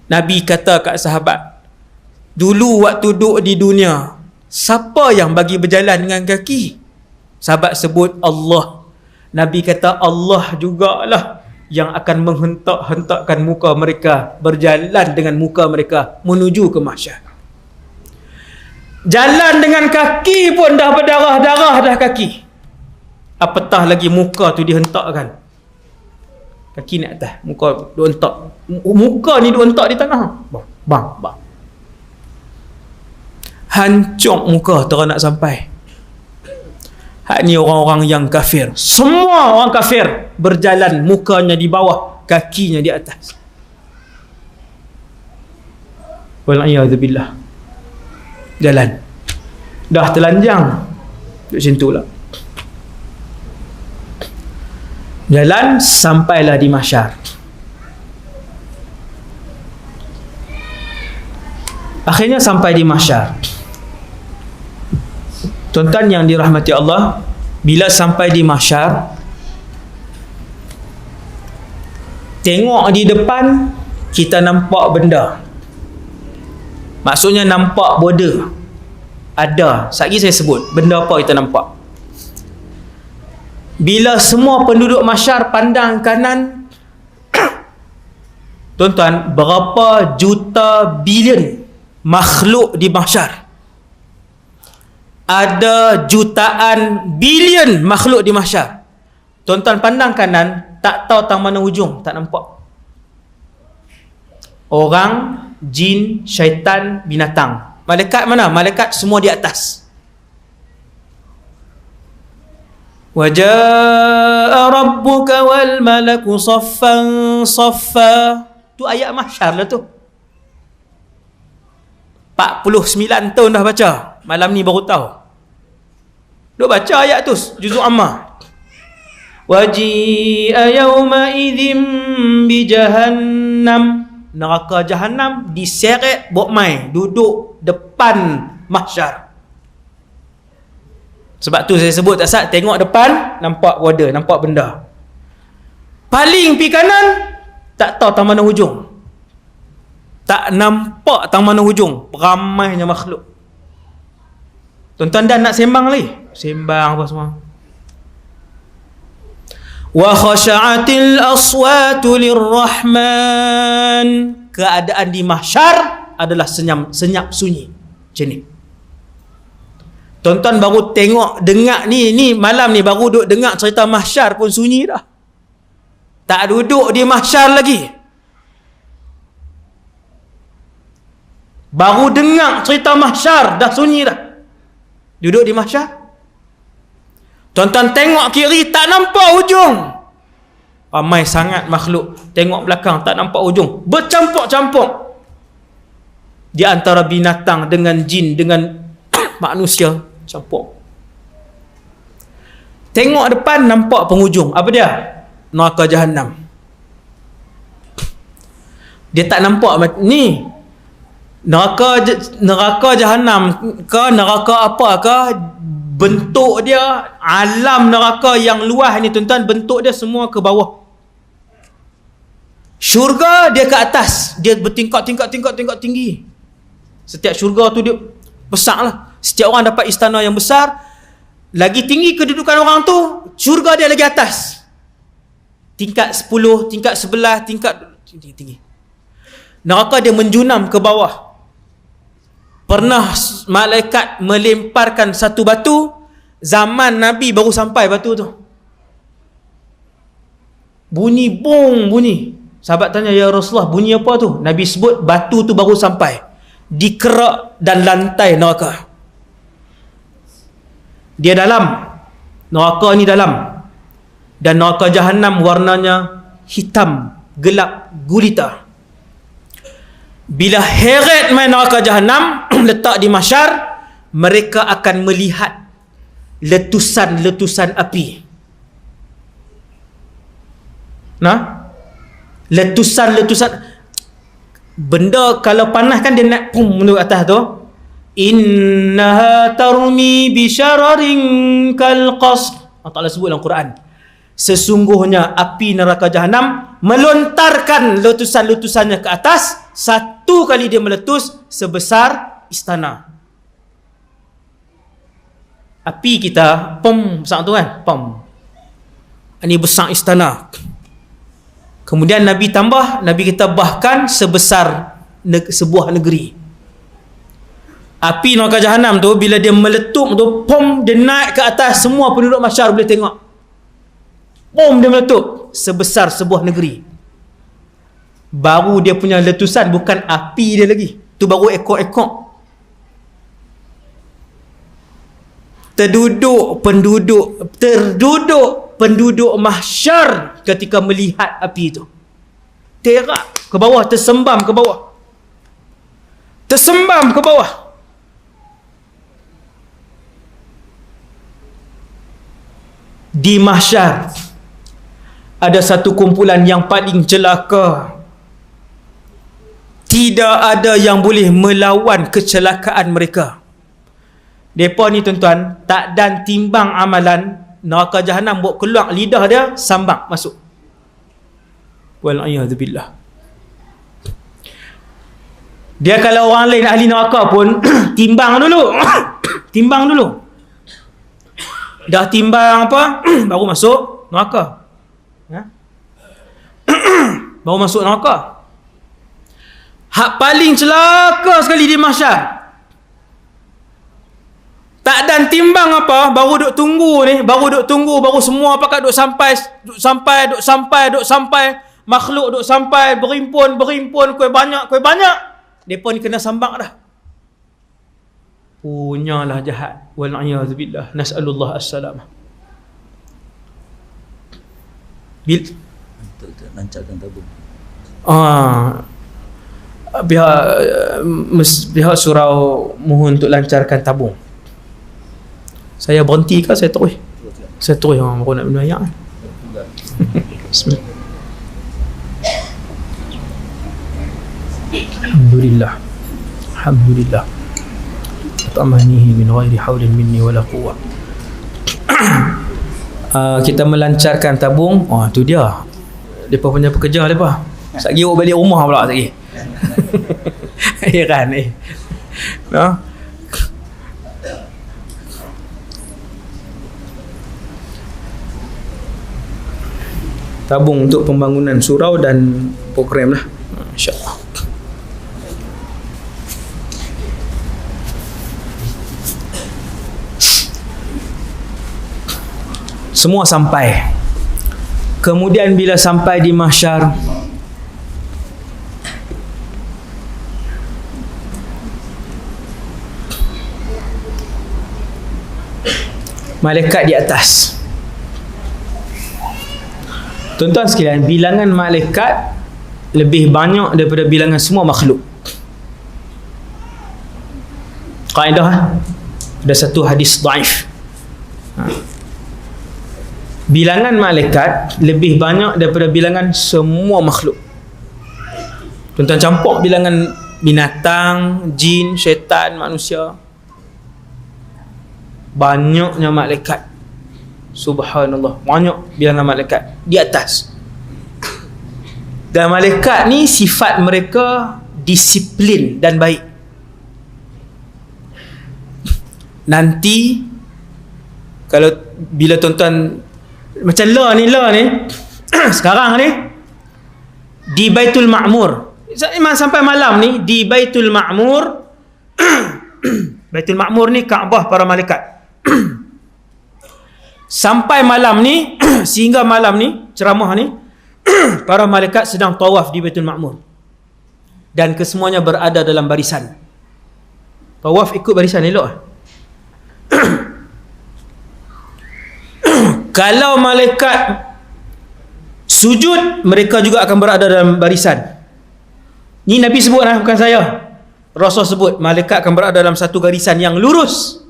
Nabi kata kat sahabat, dulu waktu duduk di dunia, siapa yang bagi berjalan dengan kaki? Sahabat sebut Allah. Nabi kata Allah jugalah yang akan menghentak-hentakkan muka mereka, berjalan dengan muka mereka menuju ke mahsyar. Jalan dengan kaki pun dah berdarah-darah dah kaki, apatah lagi muka tu dihentakkan. Kaki naik atas, muka duk hentak. Muka ni duk hentak di tanah. Bang. Hancur muka terus nak sampai. Hak ni orang-orang yang kafir. Semua orang kafir berjalan mukanya di bawah, kakinya di atas. Wal'iyadzubillah. Jalan. Dah telanjang. Duk situ lah. Jalan sampailah di mahsyar. Akhirnya sampai di mahsyar. Tuan-tuan yang dirahmati Allah, bila sampai di mahsyar, tengok di depan, kita nampak benda. Maksudnya nampak border. Ada. Sekejap saya sebut benda apa kita nampak. Bila semua penduduk mahsyar pandang kanan, tuan-tuan, berapa juta bilion makhluk di mahsyar? Ada jutaan bilion makhluk di mahsyar. Tuan-tuan pandang kanan, tak tahu tang mana hujung, tak nampak. Orang, jin, syaitan, binatang. Malaikat mana? Malaikat semua di atas. Waja'a rabbuka wal malaku saffan saffa. Tu ayat mahsyar lah tu. 49 tahun dah baca. Malam ni baru tahu. Duk baca ayat tu, juzuk Ammah. Waji'a yawma idzim bi jahannam. Neraka Jahannam diseret buat mai duduk depan mahsyar. Sebab tu saya sebut tak sat, tengok depan nampak border, nampak benda. Paling pi kanan tak tahu tang mana hujung. Tak nampak tang mana hujung, ramainya makhluk. Tuan-tuan dah nak sembang lagi? Sembang apa semua. Wa khasha'atil aswatu lirrahman. Keadaan di mahsyar adalah senyap sunyi. Macam ni. Tuan-tuan baru tengok, dengar ni malam ni baru duduk dengar cerita mahsyar pun sunyi dah. Tak duduk di mahsyar lagi. Baru dengar cerita mahsyar dah sunyi dah. Duduk di mahsyar. Tuan-tuan tengok kiri tak nampak hujung. Ramai sangat makhluk. Tengok belakang tak nampak hujung. Bercampur-campur. Di antara binatang dengan jin dengan manusia campur. Tengok depan nampak penghujung. Apa dia? Neraka Jahannam. Dia tak nampak ni. Neraka Jahannam ke neraka apa ke, bentuk dia, alam neraka yang luas ni tuan-tuan, bentuk dia semua ke bawah. Syurga dia ke atas, dia bertingkat tinggi. Setiap syurga tu dia besar lah. Setiap orang dapat istana yang besar. Lagi tinggi kedudukan orang tu, syurga dia lagi atas. Tingkat 10, tingkat 11, tingkat tinggi. Neraka dia menjunam ke bawah. Pernah malaikat melemparkan satu batu, zaman Nabi baru sampai batu tu. Bunyi bong, bunyi. Sahabat tanya, ya Rasulullah, bunyi apa tu? Nabi sebut batu tu baru sampai di kerak dan lantai neraka. Dia dalam, neraka ni dalam, dan neraka Jahannam warnanya hitam, gelap, gulita. Bila heret main neraka Jahannam letak di mahsyar, mereka akan melihat letusan-letusan api. Letusan-letusan benda kalau panas kan dia nak pum ke atas tu. Innaha tarmi bisyararin kal qasr. Allah Ta'ala sebut dalam Quran, sesungguhnya api neraka Jahannam melontarkan letusan-letusannya ke atas. Satu kali dia meletus sebesar istana. Api kita pom besar tu kan, pom. Ini besar istana. Kemudian Nabi tambah, Nabi kita bahkan sebesar sebuah negeri. Api neraka Jahannam tu bila dia meletup tu, pom, dia naik ke atas, semua penduduk mahsyar boleh tengok. Pom, dia meletup sebesar sebuah negeri. Baru dia punya letusan, bukan api dia lagi. Tu baru ekor-ekor. Terduduk penduduk mahsyar ketika melihat api itu. Terak ke bawah, tersembam ke bawah. Tersembam ke bawah. Di mahsyar ada satu kumpulan yang paling celaka. Tidak ada yang boleh melawan kecelakaan mereka. Mereka ni tuan-tuan, tak dan timbang amalan, neraka Jahannam buat keluar lidah dia, sambak masuk. Wal'iyadzubillah. Dia kalau orang lain ahli neraka pun timbang dulu. Timbang dulu. Dah timbang apa? Baru masuk neraka. Baru masuk neraka. Hak paling celaka sekali di mahsyar. Tak dan timbang apa, baru duk tunggu ni, baru semua pakat duk sampai, makhluk duk sampai, berimpun, kuih banyak. Depa ni kena sambak dah. Punyalah jahat. Wal'iyadzubillah. Nas'alullah as-salamah. Untuk lancarkan tabung. Pihak surau mohon untuk lancarkan tabung. Saya berhenti ke saya terus? Saya terus orang baru nak minum air. Bismillah. Alhamdulillah. Tamanihi min ghairi haulin minni wala quwwah. Kita melancarkan tabung. Tu dia. Depa punya pekerja depa. Satgi balik rumah pula satgi. Heran ni. Tabung untuk pembangunan surau dan program lah, insya-Allah. Semua sampai. Kemudian bila sampai di mahsyar, malaikat di atas. Tuan-tuan sekalian, bilangan malaikat lebih banyak daripada bilangan semua makhluk. Kaedah, ada satu hadis dhaif. Bilangan malaikat lebih banyak daripada bilangan semua makhluk. Tuan-tuan campur bilangan binatang, jin, syaitan, manusia. banyaknya malaikat. Subhanallah, banyak bilangan malaikat di atas. Dan malaikat ni sifat mereka disiplin dan baik. Nanti kalau bila tuan-tuan macam la ni sekarang ni di Baitul Ma'mur, sampai malam ni di Baitul Ma'mur. Baitul Ma'mur ni Kaabah para malaikat. Sampai malam ni sehingga malam ni ceramah ni para malaikat sedang tawaf di Baitul Ma'mur, dan kesemuanya berada dalam barisan. Tawaf ikut barisan, elok. Kalau malaikat sujud, mereka juga akan berada dalam barisan. Ni Nabi sebut lah, bukan saya. Rasul sebut malaikat akan berada dalam satu garisan yang lurus.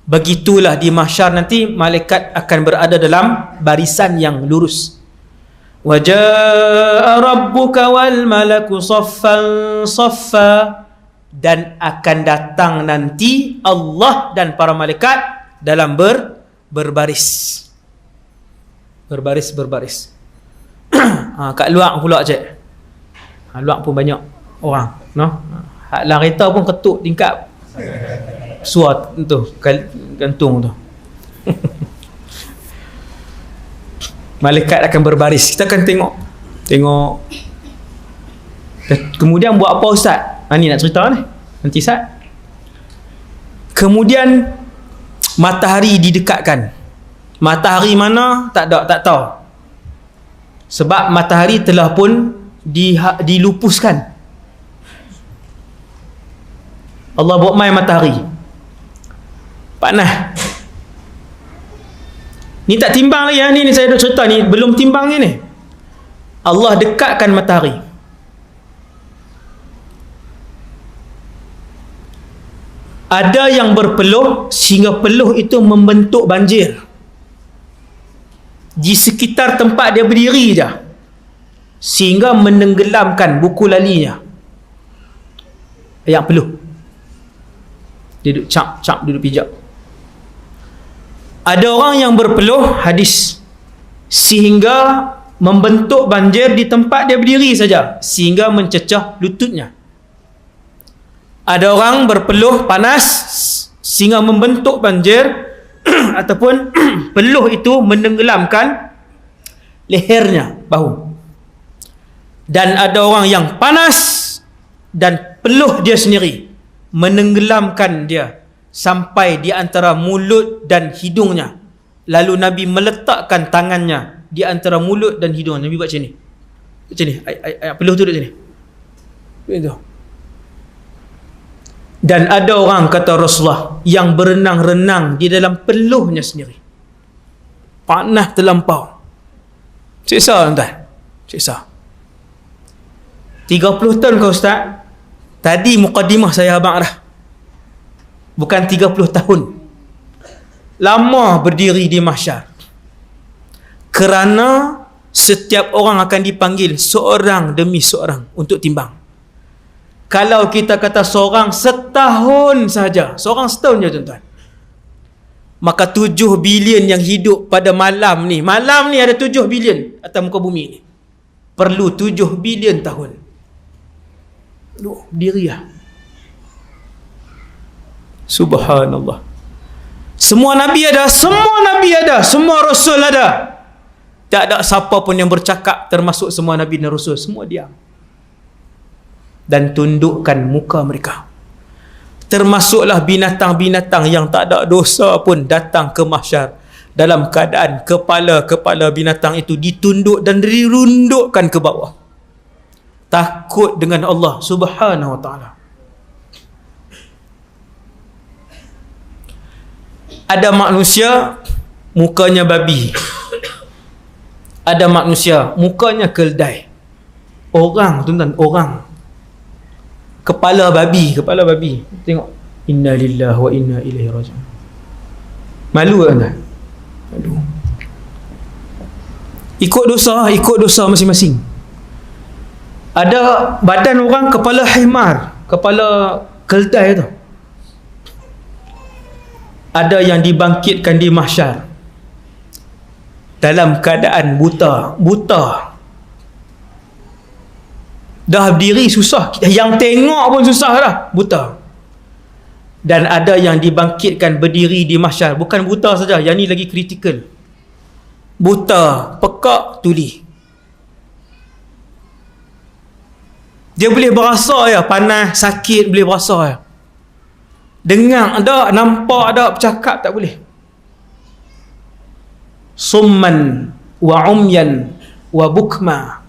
Begitulah di mahsyar nanti, malaikat akan berada dalam barisan yang lurus. Wa jaa rabbuka wal malaku saffan saffa, dan akan datang nanti Allah dan para malaikat dalam berbaris. Berbaris. Kat luar pula cik. Luar pun banyak orang, no? Hak lang kereta pun ketuk tingkap suat tu, gantung tu. Malaikat akan berbaris. Kita akan tengok. Kemudian buat apa ustaz? Ni nak cerita ni. Nanti ustaz. Kemudian matahari didekatkan. Matahari mana? Tak tahu. Sebab matahari telah pun dilupuskan. Allah buat main matahari. Panas. Ni tak timbang lagi, ni saya dah cerita ni, belum timbang ni. Allah dekatkan matahari. Ada yang berpeluh sehingga peluh itu membentuk banjir di sekitar tempat dia berdiri je, sehingga menenggelamkan buku lalinya. Yang peluh. Dia duduk cap, duduk pijak. Ada orang yang berpeluh, hadis, sehingga membentuk banjir di tempat dia berdiri saja, sehingga mencecah lututnya. Ada orang berpeluh panas sehingga membentuk banjir ataupun peluh itu menenggelamkan lehernya, bahu. Dan ada orang yang panas dan peluh dia sendiri menenggelamkan dia sampai di antara mulut dan hidungnya. Lalu Nabi meletakkan tangannya di antara mulut dan hidung. Nabi buat macam ni. Macam ni. Peluh tu duduk macam ni. Itu. Dan ada orang, kata Rasulullah, yang berenang-renang di dalam peluhnya sendiri. Panas terlampau. Siksa tuan-tuan. Siksa. 30 tahun kau ustaz. Tadi mukadimah saya abang dah. Bukan 30 tahun. Lama berdiri di mahsyar. Kerana setiap orang akan dipanggil seorang demi seorang untuk timbang. Kalau kita kata seorang setahun saja, seorang setahun je tuan-tuan, maka 7 bilion yang hidup pada malam ni ada 7 bilion atas muka bumi ni, perlu 7 bilion tahun. Berdiri lah. Subhanallah. Semua Nabi ada, semua Rasul ada. Tak ada siapa pun yang bercakap, termasuk semua Nabi dan Rasul. Semua diam dan tundukkan muka mereka. Termasuklah binatang-binatang yang tak ada dosa pun datang ke mahsyar dalam keadaan kepala-kepala binatang itu ditunduk dan dirundukkan ke bawah, takut dengan Allah Subhanahu wa ta'ala. Ada manusia mukanya babi, ada manusia mukanya keldai. Orang tuan-tuan, orang kepala babi. Tengok, inna lillahi wa inna ilaihi raji'un. Malu kan? Malu. Ikut dosa masing-masing. Ada badan orang kepala himar, kepala keldai tu. ada yang dibangkitkan di mahsyar dalam keadaan buta. Dah berdiri susah, yang tengok pun susah dah, buta. Dan ada yang dibangkitkan berdiri di mahsyar, bukan buta saja, yang ni lagi kritikal, buta, pekak, tuli. Dia boleh berasa ya, panas, sakit boleh berasa ya, dengar ada, nampak ada, bercakap tak boleh. Summan wa umyan wa bukma,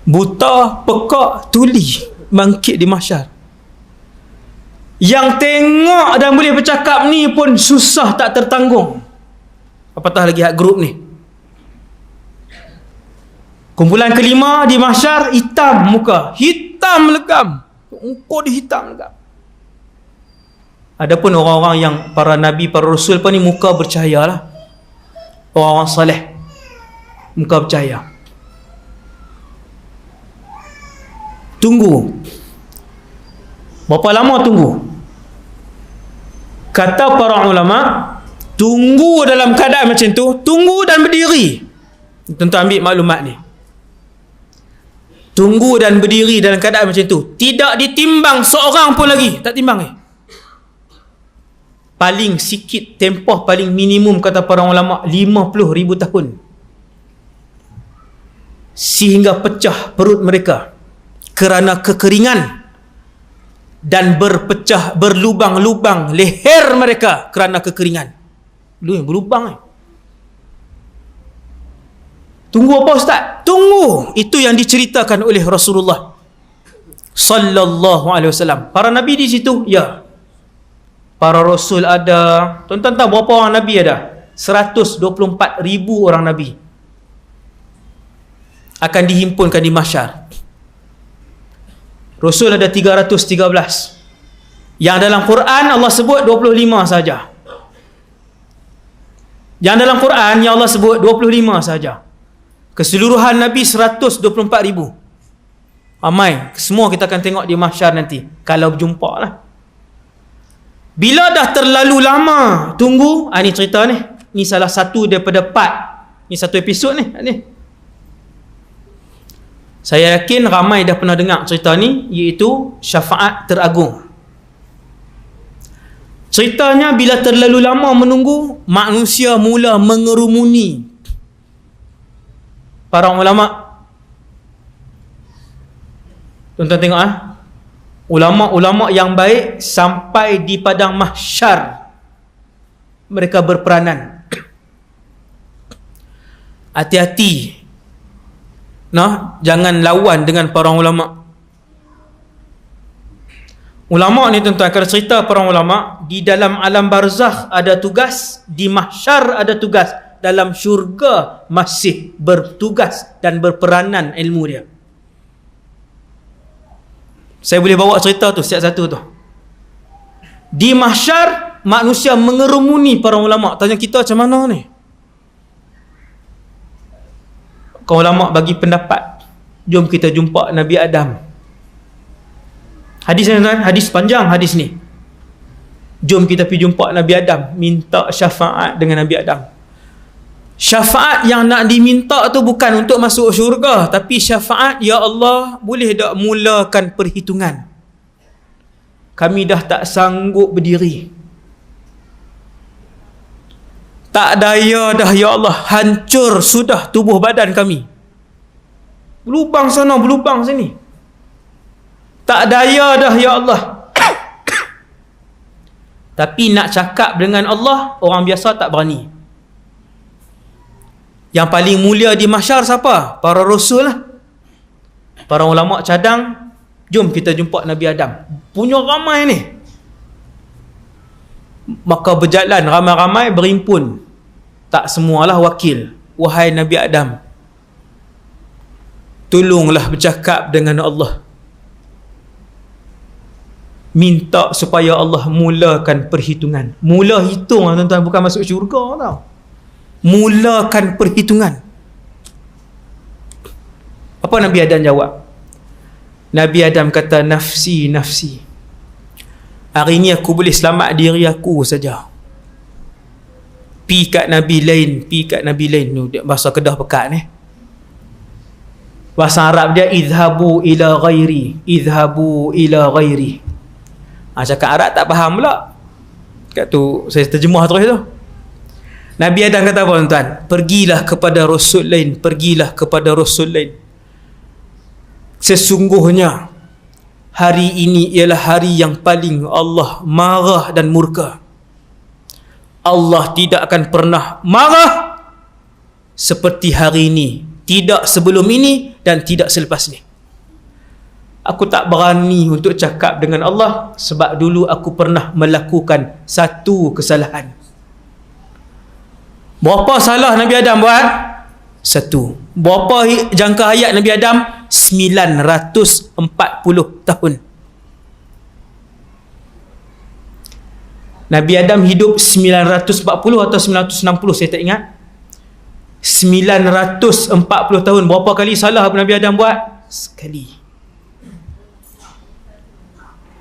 buta, pekak, tuli, bangkit di mahsyar. Yang tengok dan boleh bercakap ni pun susah tak tertanggung, apatah lagi hak grup ni. Kumpulan kelima di mahsyar, hitam muka, hitam legam, muka dia hitam legam. Adapun orang-orang yang para nabi, para rasul pun ni muka bercahaya lah, orang-orang saleh, muka bercahaya. Tunggu. Berapa lama tunggu? Kata para ulama, tunggu dalam keadaan macam tu, tunggu dan berdiri. Tuan-tuan ambil maklumat ni. Tunggu dan berdiri dalam keadaan macam tu, tidak ditimbang seorang pun lagi, tak timbang ni. Paling sikit, tempoh paling minimum kata para ulama 50,000 tahun, sehingga pecah perut mereka kerana kekeringan, dan berlubang-lubang leher mereka kerana kekeringan. Berlubang. Tunggu apa Ustaz? Tunggu. Itu yang diceritakan oleh Rasulullah sallallahu alaihi wasallam. Para nabi di situ, ya. Para rasul ada. Tuan-tuan tahu berapa orang nabi ada? 124,000 orang nabi akan dihimpunkan di mahsyar. Rasul ada 313. Yang dalam Quran Allah sebut 25 saja. Yang dalam Quran yang Allah sebut 25 saja. Keseluruhan Nabi 124,000. Ramai. Semua kita akan tengok di mahsyar nanti, kalau berjumpa lah. Bila dah terlalu lama tunggu, ni cerita ni. Ni salah satu daripada part. Ni satu episod ni. Saya yakin ramai dah pernah dengar cerita ni, iaitu syafaat teragung. Ceritanya bila terlalu lama menunggu, manusia mula mengerumuni. Para ulama, tuan-tuan tengok ulama-ulama yang baik sampai di padang mahsyar mereka berperanan. Hati-hati, jangan lawan dengan para ulama. Ulama ni tuan-tuan, kalau cerita para ulama, di dalam alam barzakh ada tugas, di mahsyar ada tugas, dalam syurga masih bertugas dan berperanan ilmu dia. Saya boleh bawa cerita tu setiap satu tu. Di mahsyar manusia mengerumuni para ulama, tanya kita macam mana ni? Kau ulama bagi pendapat, jom kita jumpa Nabi Adam. Hadis ni tuan, hadis panjang hadis ni. Jom kita pergi jumpa Nabi Adam, minta syafaat dengan Nabi Adam. Syafaat yang nak diminta tu bukan untuk masuk syurga, tapi syafaat, ya Allah, boleh tak mulakan perhitungan? Kami dah tak sanggup berdiri, tak daya dah ya Allah, hancur sudah tubuh badan kami, berlubang sana berlubang sini, tak daya dah ya Allah. Tapi nak cakap dengan Allah, orang biasa tak berani. Yang paling mulia di mahsyar siapa? Para rasul lah. Para ulama cadang, jom kita jumpa Nabi Adam. Punya ramai ni. Maka berjalan ramai-ramai berhimpun. Tak semualah wakil. Wahai Nabi Adam, tolonglah bercakap dengan Allah. Minta supaya Allah mulakan perhitungan. Mula hitung tuan-tuan, bukan masuk syurga tau. Mulakan perhitungan. Apa Nabi Adam jawab? Nabi Adam kata, nafsi, nafsi. Hari ni aku boleh selamat diri aku saja. Pi kat Nabi lain, pi kat Nabi lain. Ni bahasa Kedah pekat ni. Bahasa Arab dia idhabu ila ghairi, idhabu ila ghairi. Cakap Arab tak faham pula. Kat tu saya terjemah terus tu. Nabi Adam kata apa tuan-tuan? Pergilah kepada Rasul lain, pergilah kepada Rasul lain. Sesungguhnya hari ini ialah hari yang paling Allah marah dan murka. Allah tidak akan pernah marah seperti hari ini, tidak sebelum ini dan tidak selepas ni. Aku tak berani untuk cakap dengan Allah sebab dulu aku pernah melakukan satu kesalahan. Berapa salah Nabi Adam buat? Satu. Berapa jangka hayat Nabi Adam? 940 tahun. Nabi Adam hidup 940 atau 960, saya tak ingat. 940 tahun. Berapa kali salah Nabi Adam buat? Sekali.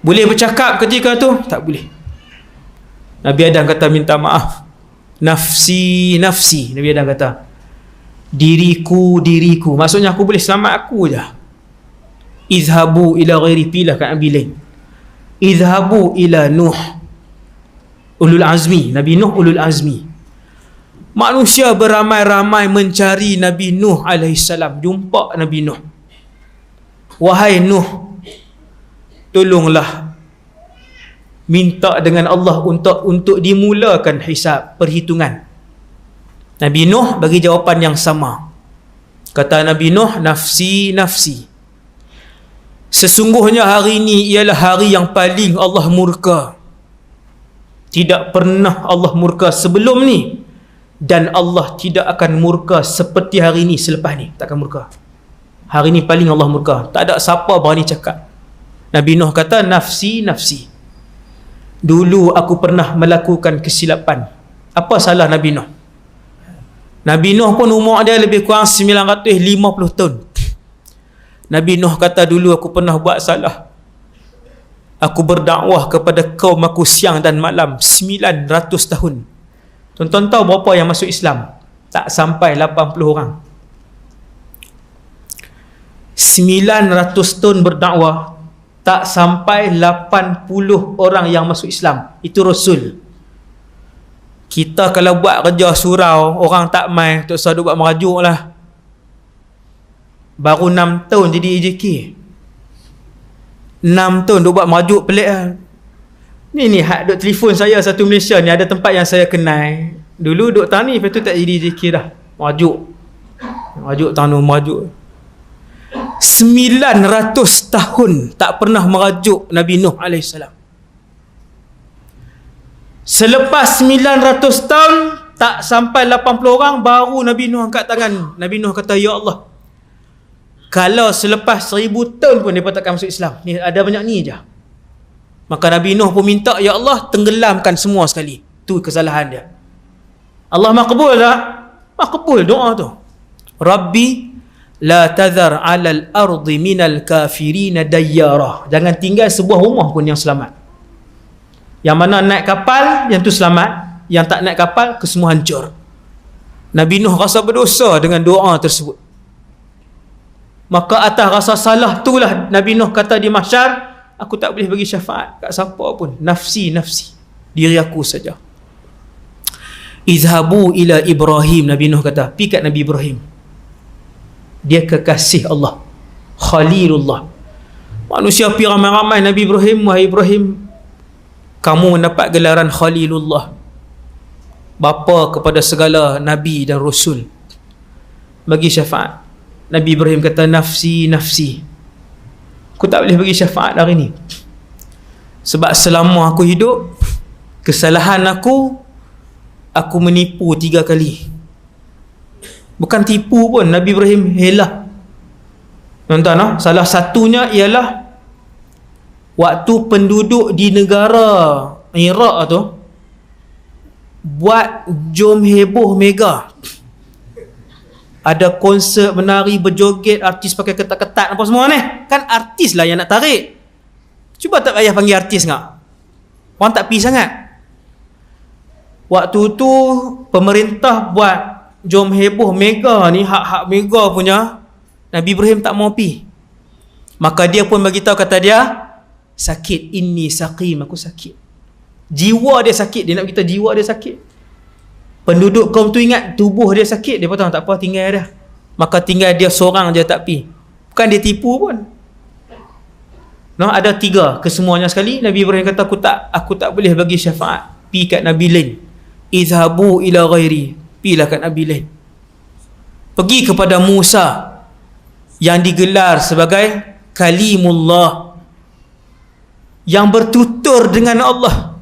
Boleh bercakap ketika tu? Tak boleh. Nabi Adam kata minta maaf. Nafsi, nafsi. Nabi Adam kata diriku, diriku. Maksudnya aku boleh selamat aku je. Izhabu ila ghairi, pilah kat Nabi lain. Izhabu ila Nuh, ulul azmi. Nabi Nuh ulul azmi. Manusia beramai-ramai mencari Nabi Nuh alaihissalam. Jumpa Nabi Nuh. Wahai Nuh, tolonglah minta dengan Allah untuk dimulakan hisab, perhitungan. Nabi Nuh bagi jawapan yang sama. Kata Nabi Nuh, nafsi, nafsi. Sesungguhnya hari ini ialah hari yang paling Allah murka. Tidak pernah Allah murka sebelum ni, dan Allah tidak akan murka seperti hari ini selepas ni. Tak akan murka. Hari ni paling Allah murka. Tak ada siapa berani cakap. Nabi Nuh kata nafsi, nafsi. Dulu aku pernah melakukan kesilapan. Apa salah Nabi Nuh? Nabi Nuh pun umur dia lebih kurang 950 tahun. Nabi Nuh kata dulu aku pernah buat salah. Aku berdakwah kepada kaum aku siang dan malam 900 tahun. Tuan-tuan tahu berapa yang masuk Islam? Tak sampai 80 orang. 900 tahun berdakwah, tak sampai 80 orang yang masuk Islam. Itu Rasul. Kita kalau buat kerja surau, orang tak mai, tak usah duk buat merajuk lah. Baru 6 tahun jadi EJK. 6 tahun duk buat merajuk pelik lah. Ni hak duk telefon saya satu Malaysia ni, ada tempat yang saya kenal. Dulu duk tani, lepas tu tak jadi EJK dah. Merajuk tanu, merajuk. 900 tahun tak pernah merajuk Nabi Nuh alaihissalam. Selepas 900 tahun tak sampai 80 orang, baru Nabi Nuh angkat tangan. Nabi Nuh kata, ya Allah, kalau selepas 1000 tahun pun mereka takkan masuk Islam. Ni ada banyak ni je. Maka Nabi Nuh pun minta, ya Allah, tenggelamkan semua sekali. Tu kesalahan dia. Allah makbul tak? Makbul doa tu. Rabbi la tadhar 'alal ardi minal kafirin dayyara. Jangan tinggal sebuah rumah pun yang selamat. Yang mana naik kapal, yang tu selamat. Yang tak naik kapal, kesemua hancur. Nabi Nuh rasa berdosa dengan doa tersebut. Maka atas rasa salah itulah Nabi Nuh kata di mahsyar, aku tak boleh bagi syafaat kat siapa pun. Nafsi, nafsi. Diri aku saja. Izhabu ila Ibrahim. Nabi Nuh kata, pergi kat Nabi Ibrahim. Dia kekasih Allah, Khalilullah. Manusia pergi ramai-ramai Nabi Ibrahim. Wahai Ibrahim, kamu mendapat gelaran Khalilullah, bapa kepada segala Nabi dan Rasul. Bagi syafaat. Nabi Ibrahim kata, nafsi, nafsi. Aku tak boleh bagi syafaat hari ni. Sebab selama aku hidup, kesalahan aku menipu 3 kali. Bukan tipu pun, Nabi Ibrahim helah. Tuan-tuan, salah satunya ialah waktu penduduk di negara Iraq tu buat jom heboh mega. Ada konsert menari, berjoget, artis pakai ketat-ketat apa semua ni. Kan artis lah yang nak tarik. Cuba tak payah panggil artis ngak. Orang tak pi sangat. Waktu tu pemerintah buat jom heboh mega ni, hak-hak mega punya, Nabi Ibrahim tak mau pi. Maka dia pun bagi tahu, kata dia, sakit, inni saqim, aku sakit. Jiwa dia sakit, dia nak kita jiwa dia sakit. Penduduk kaum tu ingat tubuh dia sakit, dia kata tak apa, tinggal dah. Maka tinggal dia seorang je tak pi. Bukan dia tipu pun. No, ada 3 kesemuanya sekali. Nabi Ibrahim kata, aku tak boleh bagi syafaat. Pi kat Nabi lain. Izhabu ila ghairi, pilah kat Nabi lain. Pergi kepada Musa yang digelar sebagai Kalimullah, yang bertutur dengan Allah.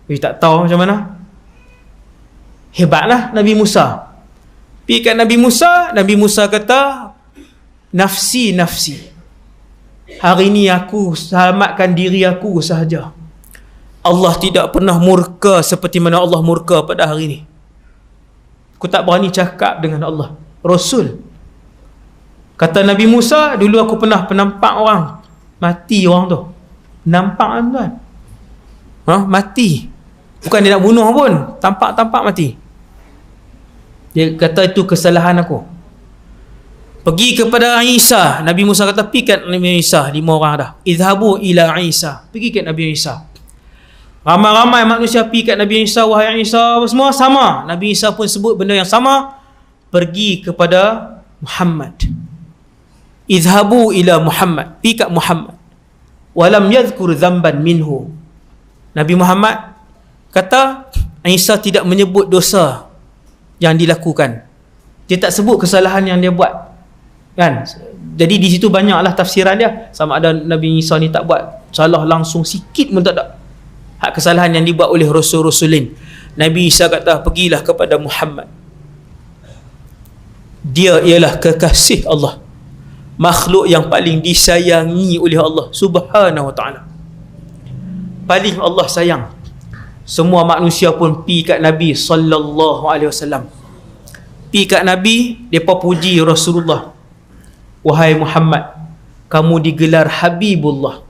Tak tahu macam mana. Hebatlah Nabi Musa. Pergi kat Nabi Musa, Nabi Musa kata, nafsi, nafsi. Hari ni aku selamatkan diri aku sahaja. Allah tidak pernah murka seperti mana Allah murka pada hari ni. Aku tak berani cakap dengan Allah. Rasul. Kata Nabi Musa, dulu aku pernah nampak orang mati, orang tu. Nampak tuan. Mati. Bukan dia nak bunuh pun, tampak mati. Dia kata itu kesalahan aku. Pergi kepada Isa. Nabi Musa kata, pergi kat Nabi Isa. 5 orang dah. Izhabu ila Isa. Pergi kat Nabi Isa. Ramai-ramai manusia pergi kat Nabi Isa. Wahai Isa, semua sama. Nabi Isa pun sebut benda yang sama. Pergi kepada Muhammad. Izhabu ila Muhammad. Pergi kat Muhammad. Walam yadhkur dhanban minhu. Nabi Muhammad kata, Isa tidak menyebut dosa yang dilakukan. Dia tak sebut kesalahan yang dia buat. Kan? Jadi di situ banyaklah tafsiran dia. Sama ada Nabi Isa ni tak buat salah langsung sikit pun tak ada. Hak kesalahan yang dibuat oleh Rasul-Rasulin. Nabi Isa kata, pergilah kepada Muhammad. Dia ialah kekasih Allah. Makhluk yang paling disayangi oleh Allah Subhanahu wa ta'ala. Paling Allah sayang. Semua manusia pun pi kat Nabi sallallahu alaihi wasallam. Pi kat Nabi, depa puji Rasulullah. Wahai Muhammad, kamu digelar Habibullah.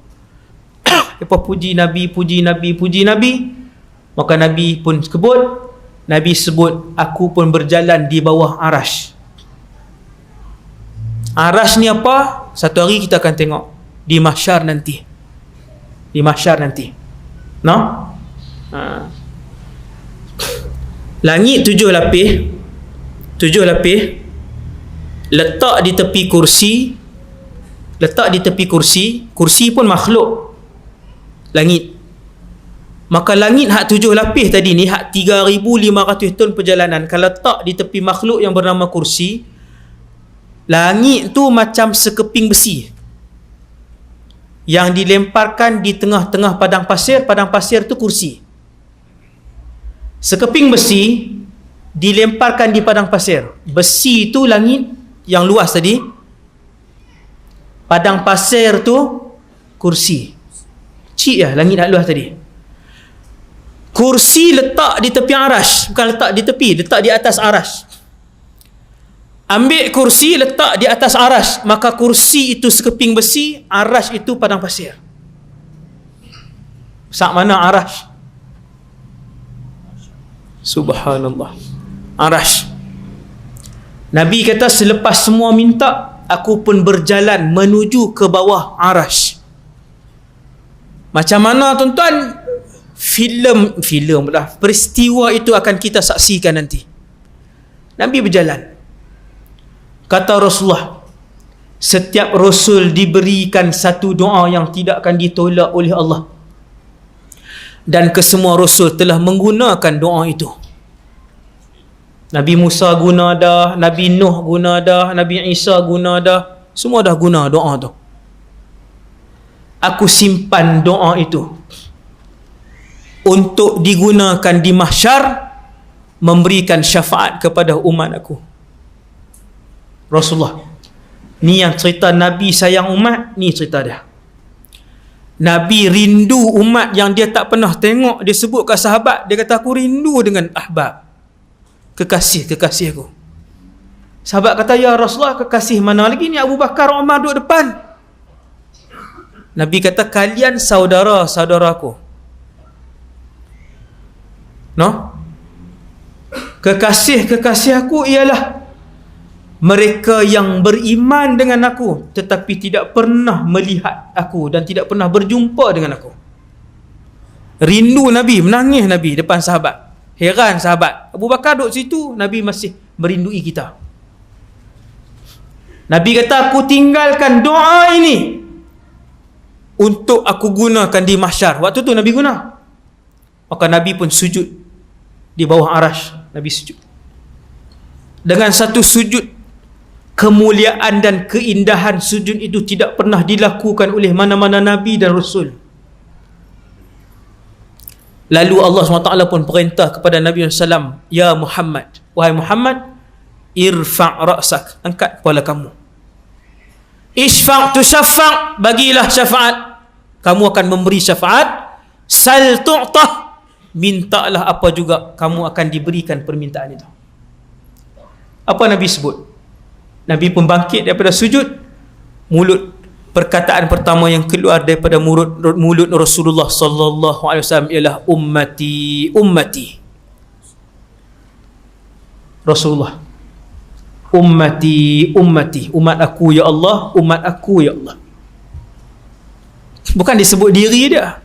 Depa puji Nabi, puji Nabi, puji Nabi. Maka Nabi pun sebut, Nabi sebut, aku pun berjalan di bawah arash. Arash ni apa? Satu hari kita akan tengok di mahsyar nanti. Di mahsyar nanti. No? Langit 7 lapis. 7 lapis. Letak di tepi kursi. Letak di tepi kursi. Kursi pun makhluk langit. Maka langit hak 7 lapis tadi ni, hak 3,500 ton perjalanan, kalau letak di tepi makhluk yang bernama kursi, langit tu macam sekeping besi yang dilemparkan di tengah-tengah padang pasir. Padang pasir tu kursi. Sekeping besi dilemparkan di padang pasir. Besi tu langit yang luas tadi, padang pasir tu kursi. Cik lah langit tak luas tadi. Kursi letak di tepi arash. Bukan letak di tepi, letak di atas arash. Ambil kursi letak di atas arash. Maka kursi itu sekeping besi, arash itu padang pasir. Sak mana arash? Subhanallah. Arash. Nabi kata, selepas semua minta, aku pun berjalan menuju ke bawah arash. Macam mana tuan-tuan? Filem lah. Peristiwa itu akan kita saksikan nanti. Nabi berjalan. Kata Rasulullah, setiap Rasul diberikan satu doa yang tidak akan ditolak oleh Allah. Dan kesemua Rasul telah menggunakan doa itu. Nabi Musa guna dah, Nabi Nuh guna dah, Nabi Isa guna dah. Semua dah guna doa tu. Aku simpan doa itu untuk digunakan di mahsyar, memberikan syafaat kepada umat aku. Rasulullah ni yang cerita Nabi sayang umat, ni cerita dia. Nabi rindu umat yang dia tak pernah tengok. Dia sebut kat sahabat, dia kata aku rindu dengan ahbab, kekasih aku. Sahabat kata, ya Rasulullah, kekasih mana lagi? Ni Abu Bakar, Umar duduk depan. Nabi kata, kalian saudara-saudaraku. No? Kekasih-kekasih aku ialah mereka yang beriman dengan aku tetapi tidak pernah melihat aku dan tidak pernah berjumpa dengan aku. Rindu Nabi, menangis Nabi depan sahabat. Heran sahabat, Abu Bakar duduk situ, Nabi masih merindui kita. Nabi kata, aku tinggalkan doa ini untuk aku gunakan di mahsyar. Waktu tu Nabi guna. Maka Nabi pun sujud di bawah arash. Nabi sujud dengan satu sujud. Kemuliaan dan keindahan sujud itu tidak pernah dilakukan oleh mana-mana Nabi dan Rasul. Lalu Allah SWT pun perintah kepada Nabi SAW, Ya Muhammad, wahai Muhammad, irfa' ra'sak, angkat kepala kamu. Isfa' tu syafa', bagilah syafaat. Kamu akan memberi syafaat. Sal tu'tah, mintalah apa juga, kamu akan diberikan permintaan itu. Apa Nabi sebut? Nabi pun bangkit daripada sujud. Mulut, perkataan pertama yang keluar daripada mulut Rasulullah sallallahu alaihi wasallam ialah ummati, ummati. Rasulullah, ummati, ummati, umat aku ya Allah, umat aku ya Allah. Bukan disebut diri dia.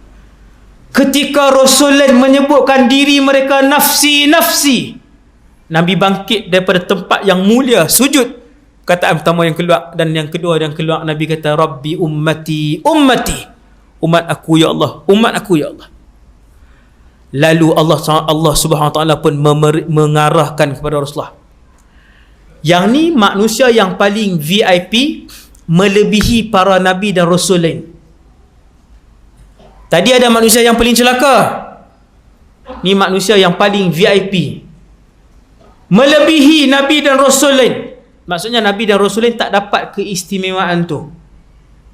Ketika Rasulullah menyebutkan diri mereka nafsi, nafsi, Nabi bangkit daripada tempat yang mulia, sujud. Kataan pertama yang keluar, dan yang kedua yang keluar, Nabi kata, Rabbi ummati, ummati, umat aku ya Allah, umat aku ya Allah. Lalu Allah Subhanahu Wa Taala pun mengarahkan kepada Rasulullah, yang ni manusia yang paling VIP, melebihi para Nabi dan Rasul lain. Tadi ada manusia yang paling celaka, ni manusia yang paling VIP, melebihi Nabi dan Rasul lain. Maksudnya Nabi dan Rasul lain tak dapat keistimewaan tu.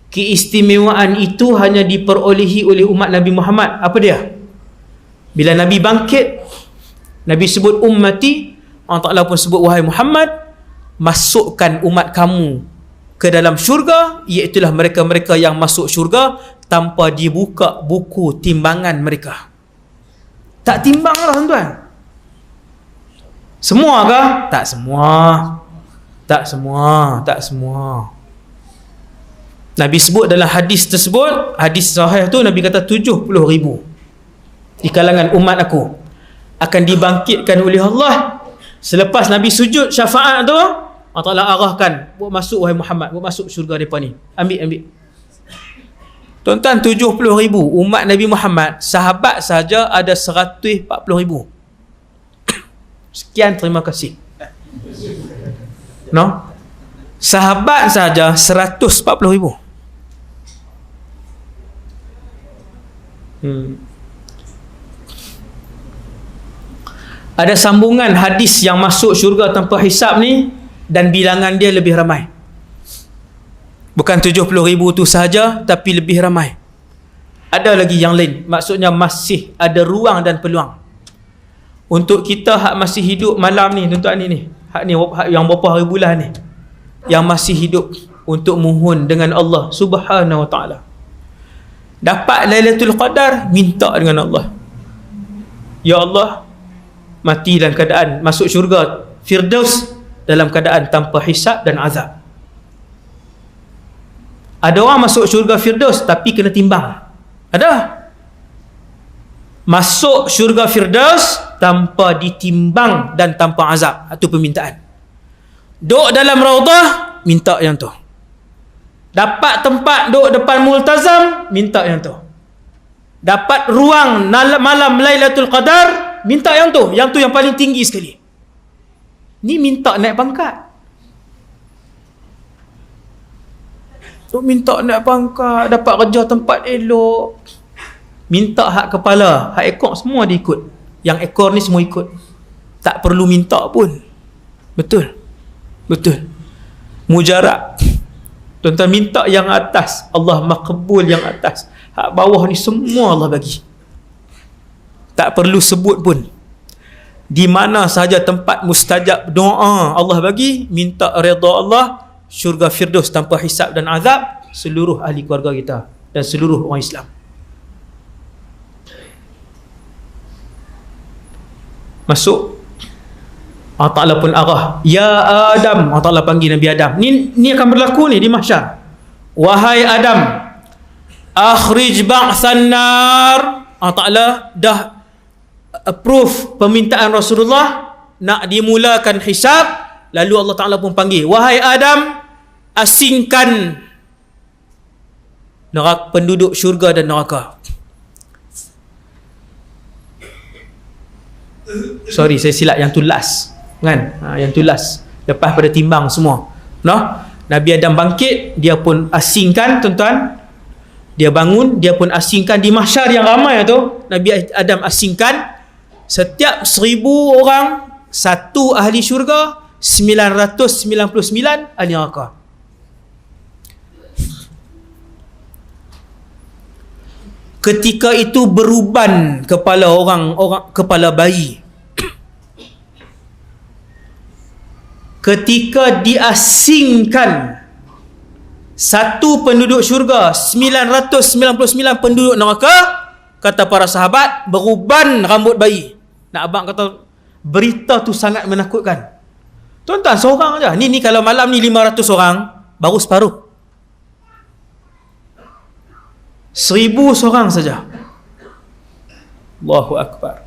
Keistimewaan itu hanya diperolehi oleh umat Nabi Muhammad. Apa dia? Bila Nabi bangkit, Nabi sebut ummati, Allah Ta'ala pun sebut, wahai Muhammad, masukkan umat kamu ke dalam syurga, iaitulah mereka-mereka yang masuk syurga tanpa dibuka buku timbangan mereka. Tak timbang lah tuan-tuan. Semua kah? Tak semua. Tak semua, tak semua. Nabi sebut dalam hadis tersebut, hadis sahih tu, Nabi kata 70,000 di kalangan umat aku akan dibangkitkan oleh Allah. Selepas Nabi sujud syafaat tu, Allah Ta'ala arahkan, buat masuk wahai Muhammad, buat masuk syurga mereka ni. Ambil. Tuan-tuan, 70,000 umat Nabi Muhammad, sahabat saja ada 140,000. Sekian, terima kasih. No? Sahabat saja 140,000. Ada sambungan hadis yang masuk syurga tanpa hisab ni, dan bilangan dia lebih ramai. Bukan 70,000 tu sahaja, tapi lebih ramai. Ada lagi yang lain. Maksudnya masih ada ruang dan peluang untuk kita hak masih hidup malam ni, tuan-tuan ni, hak ni, hak yang berapa hari bulan ni, yang masih hidup, untuk mohon dengan Allah Subhanahu Wa Taala. Dapat Lailatul Qadar, minta dengan Allah, ya Allah, mati dalam keadaan masuk syurga Firdaus dalam keadaan tanpa hisab dan azab. Ada orang masuk syurga Firdaus tapi kena timbang. Ada masuk syurga Firdaus tanpa ditimbang dan tanpa azab. Itu permintaan. Duduk dalam raudah, minta yang tu. Dapat tempat duduk depan multazam, minta yang tu. Dapat ruang malam Lailatul Qadar, minta yang tu. Yang tu yang paling tinggi sekali. Ni minta naik pangkat. Minta naik pangkat, dapat kerja tempat elok. Minta hak kepala, hak ekor semua dia ikut. Yang ekor ni semua ikut. Tak perlu minta pun. Betul. Betul. Mujarab. Tuan-tuan, minta yang atas, Allah makbul yang atas. Hak bawah ni semua Allah bagi. Tak perlu sebut pun. Di mana sahaja tempat mustajab doa Allah bagi, minta redha Allah, syurga Firdaus tanpa hisab dan azab, seluruh ahli keluarga kita dan seluruh orang Islam. masuk. Allah Ta'ala pun arah, ya Adam. Allah Ta'ala panggil Nabi Adam. Ni akan berlaku ni di mahsyar. Wahai Adam, akhrij ba'than nar. Allah Ta'ala dah approve permintaan Rasulullah nak dimulakan hisab. Lalu Allah Ta'ala pun panggil, wahai Adam, asingkan neraka, penduduk syurga dan neraka. Sorry, saya silap, yang tu last kan, yang tu last lepas pada timbang semua. Nabi Adam bangkit, dia pun asingkan, tuan-tuan, dia bangun, dia pun asingkan di mahsyar yang ramai tu. Nabi Adam asingkan setiap 1000 orang, satu ahli syurga, 999 ahli neraka. Ketika itu beruban kepala orang kepala bayi. Ketika diasingkan satu penduduk syurga, 999 penduduk neraka, kata para sahabat, beruban rambut bayi. Nak abang kata berita tu sangat menakutkan. Tuan-tuan, seorang aja. Ni kalau malam ni 500 orang, baru separuh. 1000 seorang saja. Allahu Akbar.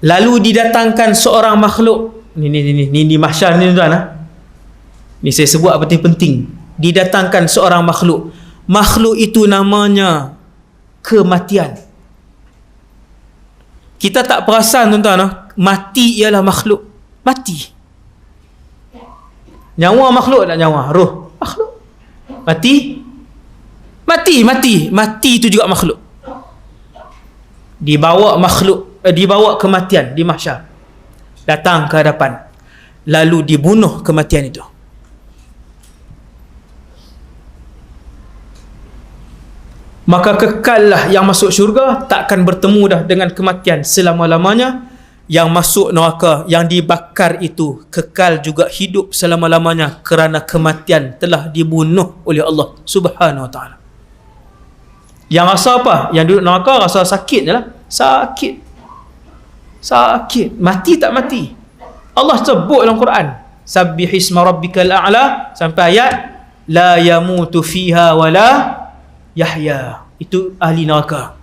Lalu didatangkan seorang makhluk. Ni mahsyar ni, tuan-tuan. Ni saya sebut apa penting. Didatangkan seorang makhluk. Makhluk itu namanya kematian. Kita tak perasan, tuan-tuan, mati ialah makhluk. Mati. Nyawa makhluk tak nyawa? Roh makhluk. Mati. Mati itu juga makhluk. Dibawa makhluk, dibawa kematian di mahsyar. Datang ke hadapan. Lalu dibunuh kematian itu. Maka kekallah yang masuk syurga, takkan bertemu dah dengan kematian selama-lamanya. Yang masuk neraka, yang dibakar itu, kekal juga hidup selama-lamanya, kerana kematian telah dibunuh oleh Allah Subhanahu Wa Ta'ala. Yang rasa apa? Yang duduk neraka rasa sakit je lah. Sakit. Mati tak mati. Allah sebut dalam Quran, Sabbihisma rabbikal a'la, sampai ayat la yamutu fiha wala yahya. Itu ahli neraka.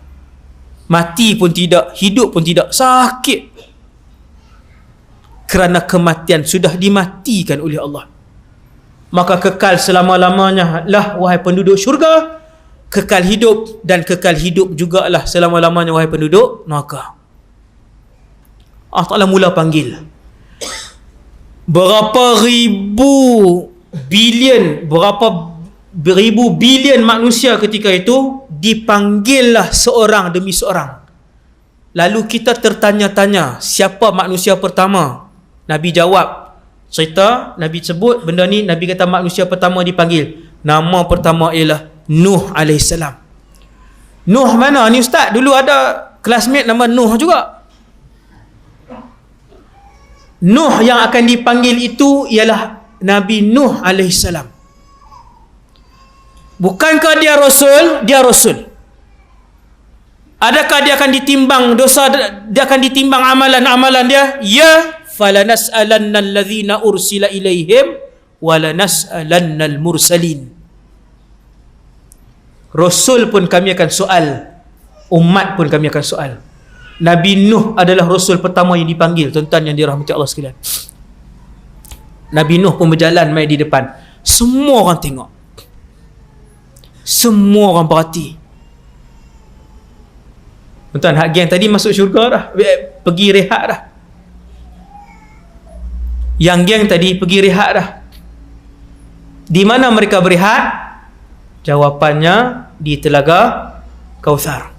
Mati pun tidak, hidup pun tidak, sakit. Kerana kematian sudah dimatikan oleh Allah. Maka kekal selama-lamanya lah wahai penduduk syurga, kekal hidup, dan kekal hidup jugalah selama-lamanya wahai penduduk neraka. Allah Ta'ala mula panggil. Berapa ribu bilion manusia ketika itu, dipanggillah seorang demi seorang. Lalu kita tertanya-tanya, siapa manusia pertama? Nabi jawab, cerita Nabi sebut benda ni. Nabi kata manusia pertama dipanggil, nama pertama ialah Nuh AS. Nuh mana ni ustaz? Dulu ada classmate nama Nuh juga. Nuh yang akan dipanggil itu ialah Nabi Nuh AS. Bukankah dia Rasul? Dia Rasul. Adakah dia akan ditimbang dosa, dia akan ditimbang amalan-amalan dia? Ya, falanas'alanna alladhina ursila ilaihim walanas'alannal mursalin. Rasul pun kami akan soal, umat pun kami akan soal. Nabi Nuh adalah Rasul pertama yang dipanggil, tuan-tuan yang dirahmati Allah sekalian. Nabi Nuh pun berjalan mai di depan. Semua orang tengok. Semua orang perhati. Tuan-tuan, hak geng tadi masuk syurga dah, pergi rehat dah. Yang geng tadi pergi rehat dah. Di mana mereka berehat? Jawapannya di Telaga Kautsar.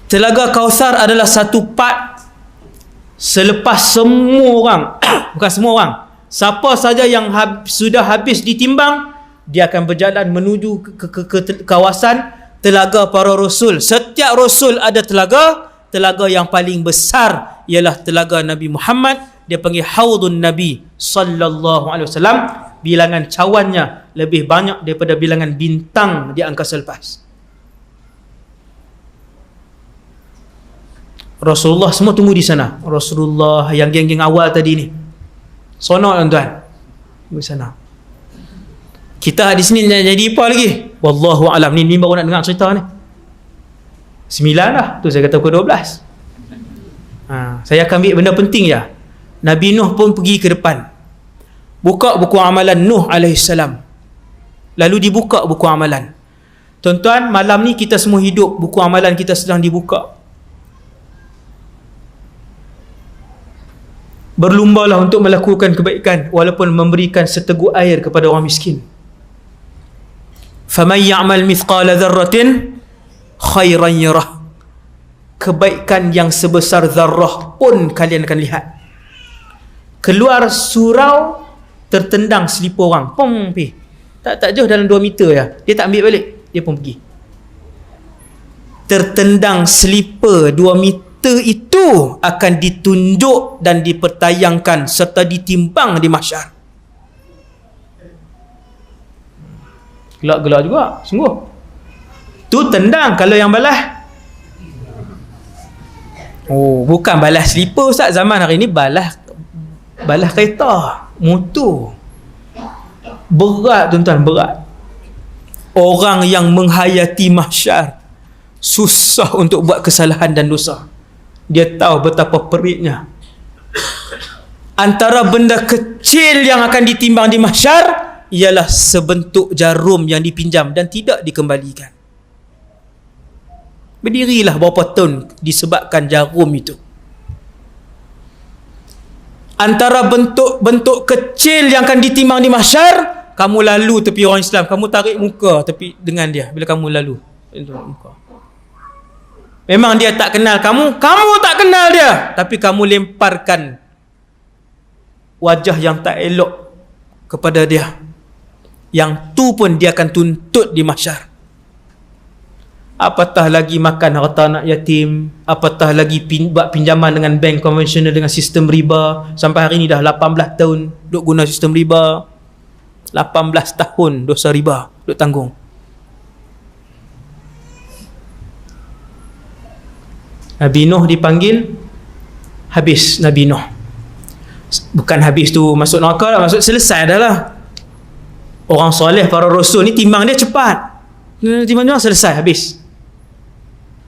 Telaga Kautsar adalah satu part selepas semua orang bukan semua orang, siapa saja yang sudah habis ditimbang, dia akan berjalan menuju ke kawasan Telaga para Rasul. Setiap Rasul ada telaga. Telaga yang paling besar ialah telaga Nabi Muhammad. Dia panggil Haudun Nabi sallallahu alaihi wasallam. Bilangan cawannya lebih banyak daripada bilangan bintang di angkasa lepas. Rasulullah semua tunggu di sana. Rasulullah yang geng-geng awal tadi ni. Sonok tuan-tuan. Tunggu di sana. Kita di sini jadi apa lagi? Wallahu alam. Ni baru nak dengar cerita ni. 9 dah. Tu saya kata pukul 12. Saya akan ambil benda penting je. Nabi Nuh pun pergi ke depan. Buka buku amalan Nuh alaihissalam. Lalu dibuka buku amalan. Tuan-tuan, malam ni kita semua hidup, buku amalan kita sedang dibuka. Berlumbalah untuk melakukan kebaikan walaupun memberikan seteguk air kepada orang miskin. Faman ya'mal mithqala dzarratin khairan yarah. Kebaikan yang sebesar zarrah pun kalian akan lihat. Keluar surau, tertendang selipar orang. Pom pi. Tak jauh dalam 2 meter ya. Dia tak ambil balik, dia pun pergi. Tertendang selipar 2 meter itu akan ditunjuk dan dipertayangkan serta ditimbang di mahsyar. Gelak-gelak juga, sungguh. Tu tendang. Kalau yang balas, bukan balas selipar Ustaz. Zaman hari ni balas kereta, motor. Berat tuan-tuan, berat. Orang yang menghayati mahsyar susah untuk buat kesalahan dan dosa. Dia tahu betapa peritnya. Antara benda kecil yang akan ditimbang di mahsyar ialah sebentuk jarum yang dipinjam dan tidak dikembalikan. Berdirilah berapa tahun disebabkan jarum itu. Antara bentuk kecil yang akan ditimbang di mahsyar, kamu lalu tepi orang Islam, kamu tarik muka tepi dengan dia bila kamu lalu muka. Memang dia tak kenal kamu tak kenal dia, tapi kamu lemparkan wajah yang tak elok kepada dia. Yang tu pun dia akan tuntut di mahsyar. Apatah lagi makan harta anak yatim, apatah lagi buat pinjaman dengan bank konvensional dengan sistem riba. Sampai hari ni dah 18 tahun duk guna sistem riba. 18 tahun dosa riba duk tanggung. Nabi Nuh dipanggil, habis Nabi Nuh. Bukan habis tu masuk neraka dah, maksud selesai dah lah. Orang soleh, para rasul ni timbang dia cepat. Timbang dia selesai, habis.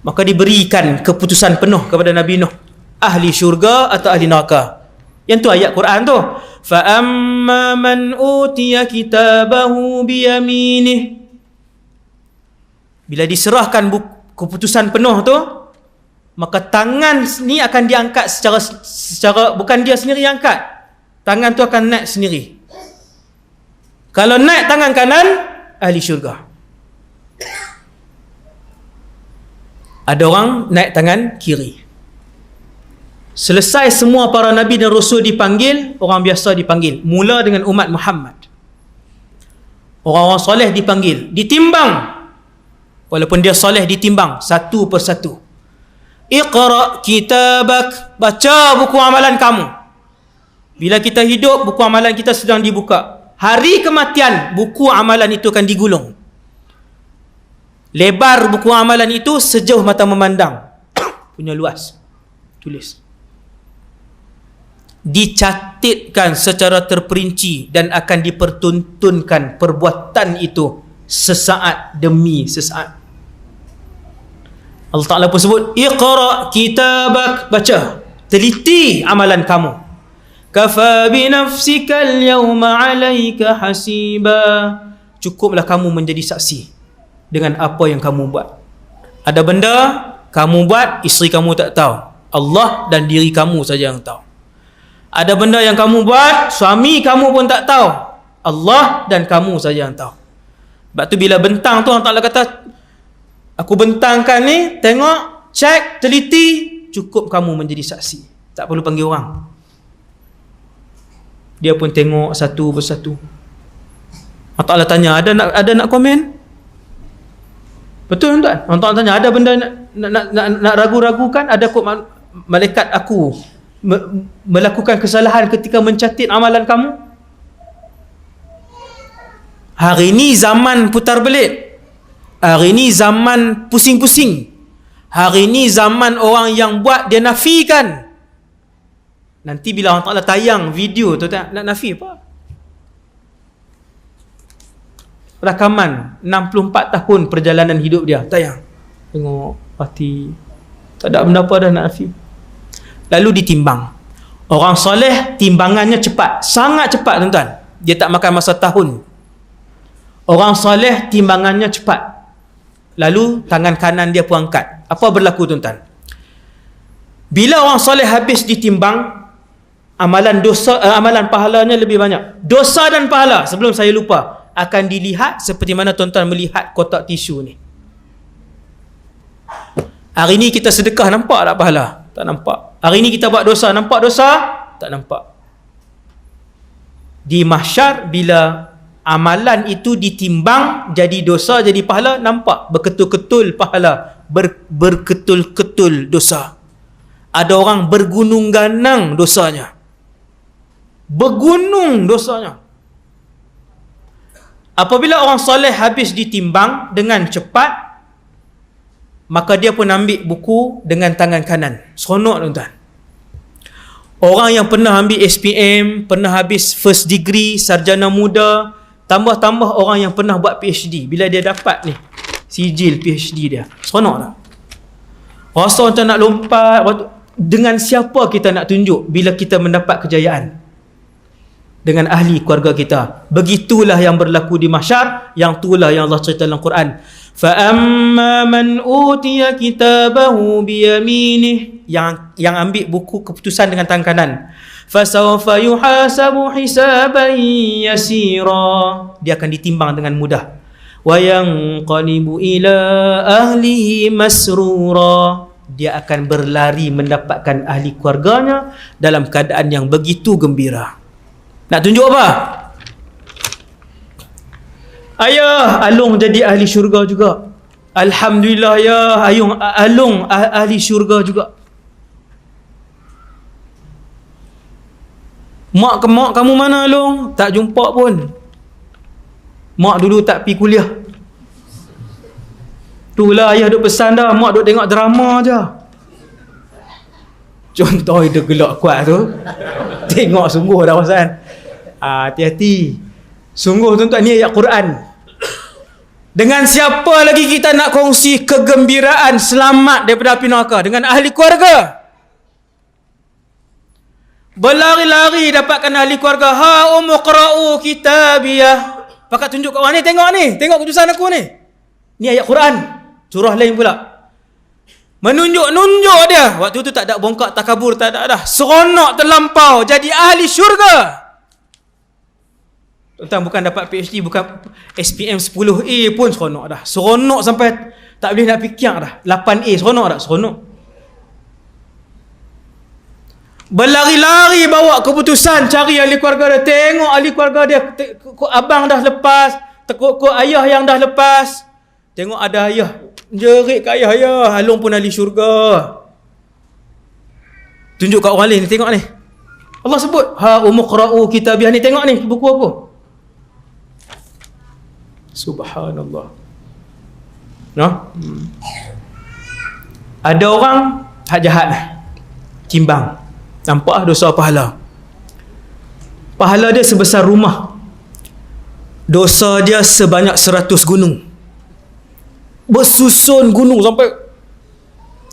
Maka diberikan keputusan penuh kepada Nabi Nuh. Ahli syurga atau ahli neraka. Yang tu ayat Quran tu. فَأَمَّا مَنْ أُوتِيَ كِتَابَهُ بِيَمِينِهِ. Bila diserahkan keputusan penuh tu, maka tangan ni akan diangkat secara bukan dia sendiri angkat. Tangan tu akan naik sendiri. Kalau naik tangan kanan, ahli syurga. Ada orang naik tangan kiri. Selesai semua para nabi dan rasul dipanggil, orang biasa dipanggil. Mula dengan umat Muhammad. Orang-orang soleh dipanggil, ditimbang. Walaupun dia soleh ditimbang satu persatu. Iqra kitabak, baca buku amalan kamu. Bila kita hidup, buku amalan kita sedang dibuka. Hari kematian, buku amalan itu akan digulung. Lebar buku amalan itu sejauh mata memandang. Punya luas. Tulis. Dicatatkan secara terperinci dan akan dipertuntunkan perbuatan itu sesaat demi sesaat. Allah Ta'ala pun sebut, Iqra kitabak, baca, teliti amalan kamu. Kafa bi nafsika al-yawma 'alaika hasiba. Cukuplah kamu menjadi saksi dengan apa yang kamu buat. Ada benda kamu buat, isteri kamu tak tahu. Allah dan diri kamu saja yang tahu. Ada benda yang kamu buat, suami kamu pun tak tahu. Allah dan kamu saja yang tahu. Sebab tu bila bentang tu Allah Ta'ala kata, aku bentangkan ni, tengok, cek, teliti, cukup kamu menjadi saksi. Tak perlu panggil orang. Dia pun tengok satu persatu. Allah Ta'ala tanya, ada nak komen? Betul tuan? Allah Ta'ala tanya, ada benda nak ragu-ragukan? Ada kok malaikat aku melakukan kesalahan ketika mencatat amalan kamu? Hari ni zaman putar belit. Hari ni zaman pusing-pusing. Hari ni zaman orang yang buat, dia nafikan. Nanti bila Allah Ta'ala tayang video tu, nak nafi apa? Rakaman 64 tahun perjalanan hidup dia tayang. Tengok hati, tak ada benda apa dah nak nafi. Lalu ditimbang. Orang soleh timbangannya cepat, sangat cepat tuan-tuan. Dia tak makan masa tahun. Orang soleh timbangannya cepat. Lalu tangan kanan dia pun angkat. Apa berlaku tuan-tuan? Bila orang soleh habis ditimbang, amalan dosa, amalan pahalanya lebih banyak. Dosa dan pahala, sebelum saya lupa, akan dilihat seperti mana tuan-tuan melihat kotak tisu ni. Hari ni kita sedekah, nampak tak pahala? Tak nampak. Hari ni kita buat dosa, nampak dosa? Tak nampak. Di mahsyar, bila amalan itu ditimbang jadi dosa, jadi pahala, nampak berketul-ketul pahala, berketul-ketul dosa. Ada orang bergunung ganang dosanya, bergunung dosanya. Apabila orang soleh habis ditimbang dengan cepat, maka dia pun ambil buku dengan tangan kanan. Seronok tuan-tuan. Orang yang pernah ambil SPM, pernah habis first degree, sarjana muda, tambah-tambah orang yang pernah buat PhD, bila dia dapat ni sijil PhD dia, seronok tak? Rasa macam nak lompat. Dengan siapa kita nak tunjuk bila kita mendapat kejayaan? Dengan ahli keluarga kita. Begitulah yang berlaku di mahsyar. Yang itulah yang Allah cerita dalam Quran. فَأَمَّا مَنْ أُوتِيَ كِتَابَهُ بِيَمِينِهِ, yang ambil buku keputusan dengan tangan kanan. فَسَوْفَ يُحَاسَبُ حِسَابًا يَسِيرًا, dia akan ditimbang dengan mudah. وَيَنْقَلِبُ إِلَىٰ أَهْلِهِ مَسْرُورًا, dia akan berlari mendapatkan ahli keluarganya dalam keadaan yang begitu gembira. Nak tunjuk apa? Ayah, Alung jadi ahli syurga juga. Alhamdulillah ya, Alung ahli syurga juga. Mak kamu mana Alung? Tak jumpa pun. Mak dulu tak pergi kuliah. Itulah ayah duk pesan dah, mak duk tengok drama je. Contoh dia gelak kuat tu. Tengok sungguh dah Hasan. Hati-hati. Sungguh tuan-tuan, ni ayat Quran. Dengan siapa lagi kita nak kongsi kegembiraan selamat daripada api neraka? Dengan ahli keluarga. Berlari-lari dapatkan ahli keluarga. Ha umqra'u kitabiyah. Pakat tunjuk kat orang ni, tengok keputusan aku ni. Ni ayat Quran. Surah lain pula. Menunjuk-nunjuk dia. Waktu tu tak ada bongkak takabur, tak ada dah. Seronok terlampau, jadi ahli syurga. Tuan-tuan, bukan dapat PhD, bukan SPM 10A pun seronok dah. Seronok sampai tak boleh nak fikir dah. 8A seronok tak? Seronok. Berlari-lari bawa keputusan, cari ahli keluarga dia. Tengok ahli keluarga dia. Abang dah lepas, tekuk ayah yang dah lepas. Tengok ada ayah, jerit kat ayah, Alung pun ahli syurga. Tunjuk kat orang lain, tengok ni. Allah sebut, ha umqra'u kitabiyah ni, tengok ni buku apa. Subhanallah. Ada orang hak jahat, timbang, nampak dosa pahala. Pahala dia sebesar rumah, dosa dia sebanyak 100 gunung. Bersusun gunung sampai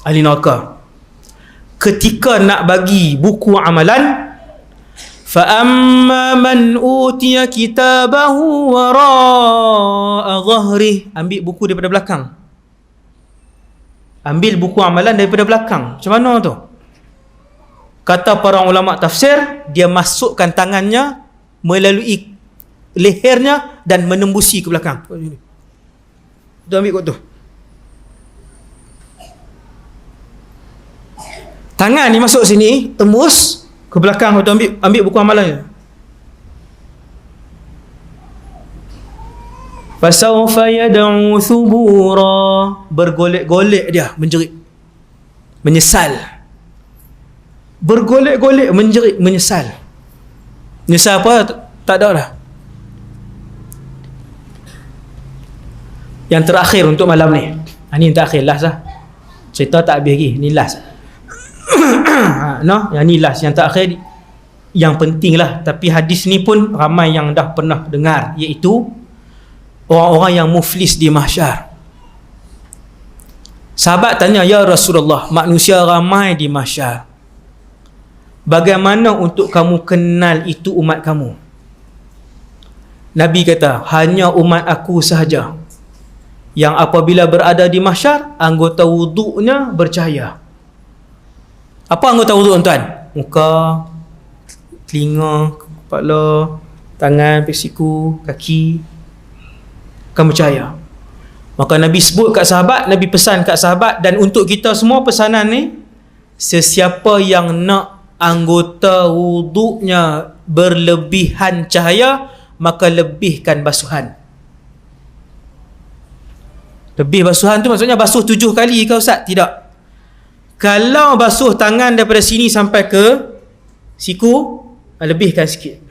ahli neraka. Ketika nak bagi buku amalan, فَأَمَّا مَنْ أُوتِيَ كِتَابَهُ وَرَاءَ ظَهْرِهِ, ambil buku daripada belakang. Ambil buku amalan daripada belakang. Macam mana tu? Kata para ulama tafsir, dia masukkan tangannya melalui lehernya dan menembusi ke belakang. Tu ambil kot tu. Tangan ni masuk sini, tembus ke belakang, tu ambil buku amalannya. Fasawfa yad'u thubura, bergolek-golek dia, menjerit, menyesal. Bergolek-golek, menjerit, menyesal. Menyesal apa? Tak ada dah. Yang terakhir untuk malam ni. Ini yang terakhir, last lah. Cerita tak habis lagi, ni last. No, yang ni last, yang terakhir, yang penting lah. Tapi hadis ni pun ramai yang dah pernah dengar, iaitu orang-orang yang muflis di mahsyar. Sahabat tanya, ya Rasulullah, manusia ramai di mahsyar, bagaimana untuk kamu kenal itu umat kamu? Nabi kata, hanya umat aku sahaja yang apabila berada di mahsyar, anggota wuduknya bercahaya. Apa anggota wuduk, tuan? Muka, telinga, kepala, tangan, siku, kaki akan bercahaya. Maka Nabi sebut kat sahabat, Nabi pesan kat sahabat, dan untuk kita semua pesanan ni, sesiapa yang nak anggota wuduknya berlebihan cahaya, maka lebihkan basuhan. Lebih basuhan tu maksudnya basuh 7 kali ke Ustaz? Tidak. Kalau basuh tangan daripada sini sampai ke siku, lebihkan sikit.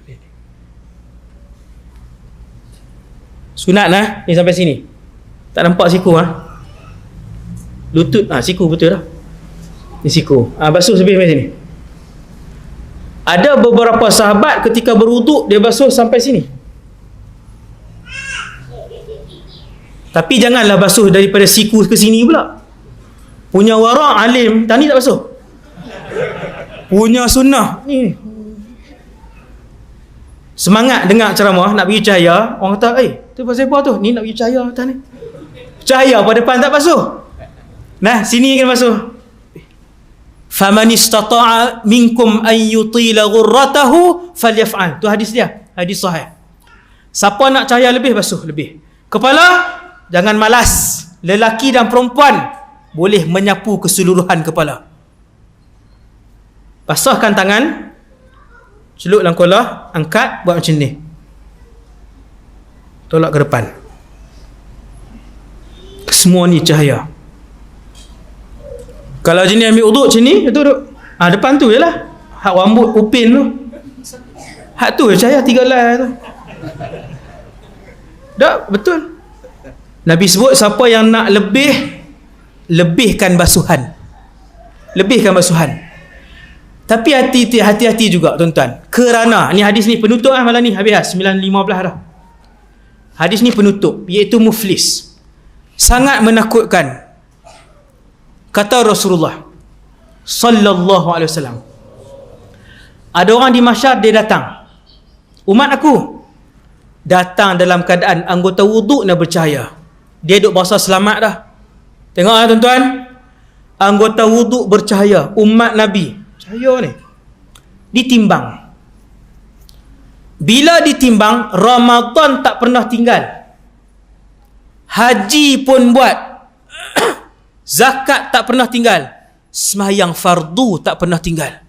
Sunat lah ni sampai sini. Tak nampak siku lutut siku betul lah. Ni siku. Basuh lebih sampai sini. Ada beberapa sahabat ketika berwuduk dia basuh sampai sini. Tapi janganlah basuh daripada siku ke sini pula. Punya wara' alim, tani tak basuh. Punya sunnah ni. Semangat dengar ceramah nak bagi cahaya, orang kata, tu pasal apa tu? Ni nak bagi cahaya atas ni. Cahaya pada depan tak basuh. Nah, sini kan basuh. Faman istata'a minkum an yutila ghurratahu falyaf'al. Tu hadis dia, hadis sahih. Siapa nak cahaya lebih, basuh lebih. Kepala jangan malas. Lelaki dan perempuan boleh menyapu keseluruhan kepala. Basahkan tangan, celup dalam kolah, angkat, buat macam ni, tolak ke depan. Semua ni cahaya. Kalau jenis ambil uduk macam ni, itu duduk depan tu je lah, hak rambut upin tu, hak tu cahaya 3 helai tu. Tak, betul. Nabi sebut siapa yang nak lebihkan basuhan. Lebihkan basuhan. Tapi hati-hati juga tuan-tuan. Kerana ni hadis ni penutup malam ni, habis 9.15 dah. Hadis ni penutup, iaitu muflis. Sangat menakutkan. Kata Rasulullah sallallahu alaihi wasallam, ada orang di mahsyar, dia datang, umat aku datang dalam keadaan anggota wuduknya bercahaya. Dia duduk bahasa selamat dah. Tengok tuan-tuan, anggota wuduk bercahaya, umat Nabi cahaya ni. Ditimbang. Bila ditimbang, Ramadan tak pernah tinggal, haji pun buat, zakat tak pernah tinggal, sembahyang fardu tak pernah tinggal.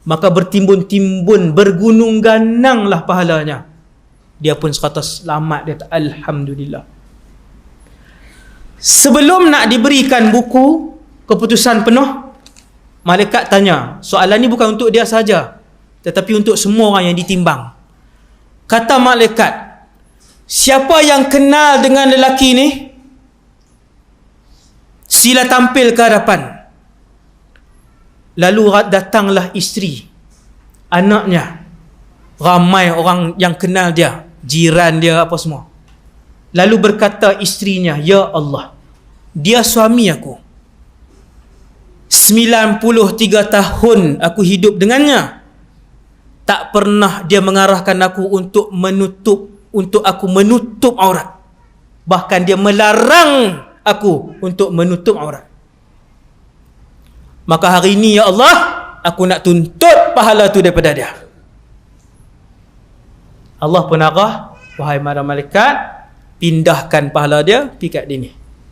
Maka bertimbun-timbun, bergunung gananglah pahalanya. Dia pun sekata selamat, dia kata alhamdulillah. Sebelum nak diberikan buku keputusan penuh, malaikat tanya, soalan ni bukan untuk dia saja, tetapi untuk semua orang yang ditimbang. Kata malaikat, siapa yang kenal dengan lelaki ni, sila tampil ke hadapan. Lalu datanglah isteri, anaknya, ramai orang yang kenal dia, jiran dia, apa semua. Lalu berkata isterinya, ya Allah, dia suami aku, 93 tahun aku hidup dengannya, tak pernah dia mengarahkan aku untuk aku menutup aurat. Bahkan dia melarang aku untuk menutup aurat. Maka hari ini ya Allah, aku nak tuntut pahala tu daripada dia. Allah pun arah, wahai para malaikat, pindahkan pahala dia pergi kat dia ni,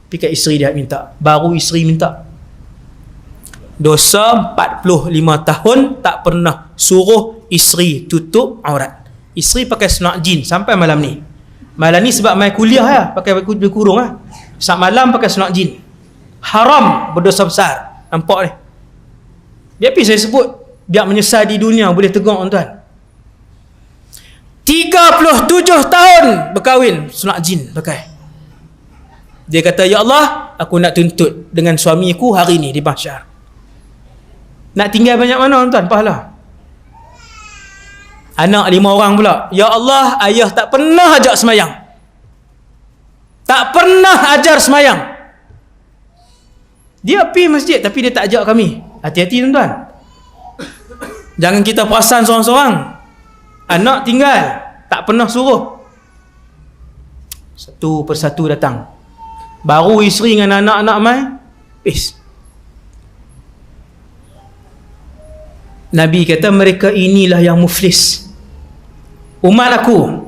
pergi kat isteri dia minta. Baru isteri minta. Dosa 45 tahun tak pernah suruh isteri tutup aurat. Isteri pakai senak jin sampai malam ni. Malam ni sebab main kuliah ya, pakai baju kurung lah. Saat malam pakai senak jin. Haram, berdosa besar. Nampak ni? Tapi saya sebut, biar menyesal di dunia, boleh tegur tuan-tuan. 37 tahun berkahwin, senak jin pakai. Dia kata, ya Allah, aku nak tuntut dengan suamiku hari ni di mahsyar. Nak tinggal banyak mana tuan pahala? Anak 5 orang pula. Ya Allah, ayah tak pernah ajak semayang. Tak pernah ajar semayang. Dia pergi masjid tapi dia tak ajak kami. Hati-hati tuan-tuan. Jangan kita perasan seorang-seorang. Anak tinggal, tak pernah suruh. Satu persatu datang. Baru isteri dengan anak-anak mai, peace. Nabi kata mereka inilah yang muflis. Umat aku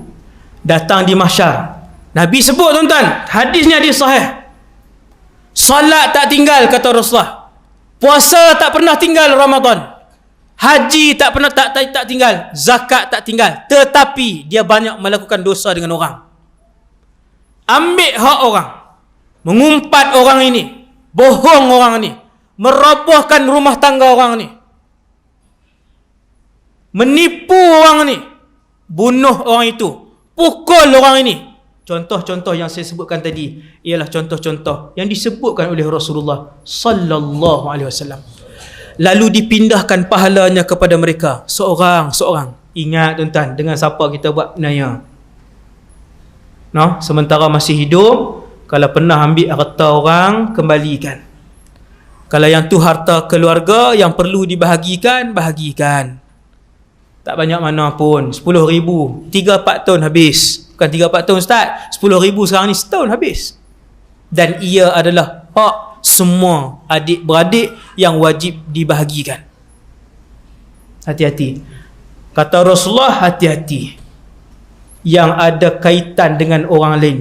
datang di mahsyar. Nabi sebut tuan-tuan, hadisnya hadis sahih. Salat tak tinggal kata Rasulullah. Puasa tak pernah tinggal Ramadan. Haji tak pernah tak tinggal. Zakat tak tinggal. Tetapi dia banyak melakukan dosa dengan orang. Ambil hak orang. Mengumpat orang ini. Bohong orang ini. Merobohkan rumah tangga orang ini. Menipu orang ini. Bunuh orang itu. Pukul orang ini. Contoh-contoh yang saya sebutkan tadi ialah contoh-contoh yang disebutkan oleh Rasulullah sallallahu alaihi wasallam. Lalu dipindahkan pahalanya kepada mereka seorang-seorang. Ingat tuan-tuan, dengan siapa kita buat penaya? No, sementara masih hidup, kalau pernah ambil harta orang, kembalikan. Kalau yang tu harta keluarga yang perlu dibahagikan, bahagikan. Tak banyak mana pun, 10,000, 3-4 tahun habis. Bukan 3-4 tahun Ustaz, 10,000 sekarang ni setahun habis. Dan ia adalah hak semua adik-beradik yang wajib dibahagikan. Hati-hati. Kata Rasulullah, hati-hati. Yang ada kaitan dengan orang lain.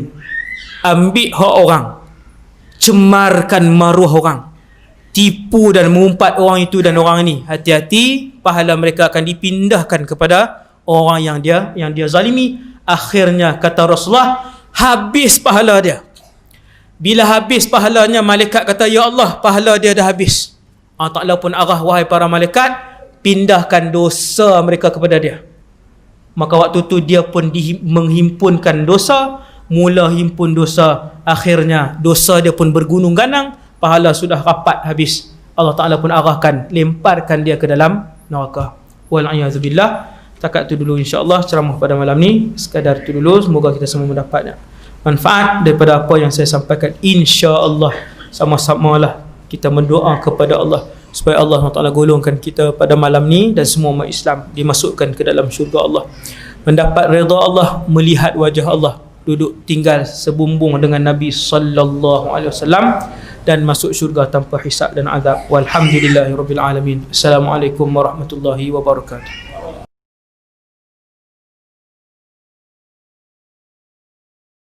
Ambil hak orang. Cemarkan maruah orang. Tipu dan mengumpat orang itu dan orang ini. Hati-hati, pahala mereka akan dipindahkan kepada orang yang dia zalimi. Akhirnya kata Rasulullah, habis pahala dia. Bila habis pahalanya, malaikat kata, ya Allah, pahala dia dah habis. Allah Ta'ala pun arah, wahai para malaikat, pindahkan dosa mereka kepada dia. Maka waktu tu dia pun menghimpunkan dosa. Mula himpun dosa, akhirnya dosa dia pun bergunung ganang. Pahala sudah rapat habis. Allah Ta'ala pun arahkan, lemparkan dia ke dalam neraka. Wal'iyadzubillah. Takat tu dulu insyaAllah ceramah pada malam ni. Sekadar tu dulu. Semoga kita semua mendapat manfaat daripada apa yang saya sampaikan. InsyaAllah. Sama-sama lah kita mendoa kepada Allah supaya Allah Ta'ala golongkan kita pada malam ni dan semua umat Islam dimasukkan ke dalam syurga Allah. Mendapat redha Allah, melihat wajah Allah, duduk tinggal sebumbung dengan Nabi sallallahu alaihi wasallam dan masuk syurga tanpa hisab dan azab. Walhamdulillahirabbil alamin. Assalamualaikum warahmatullahi wabarakatuh.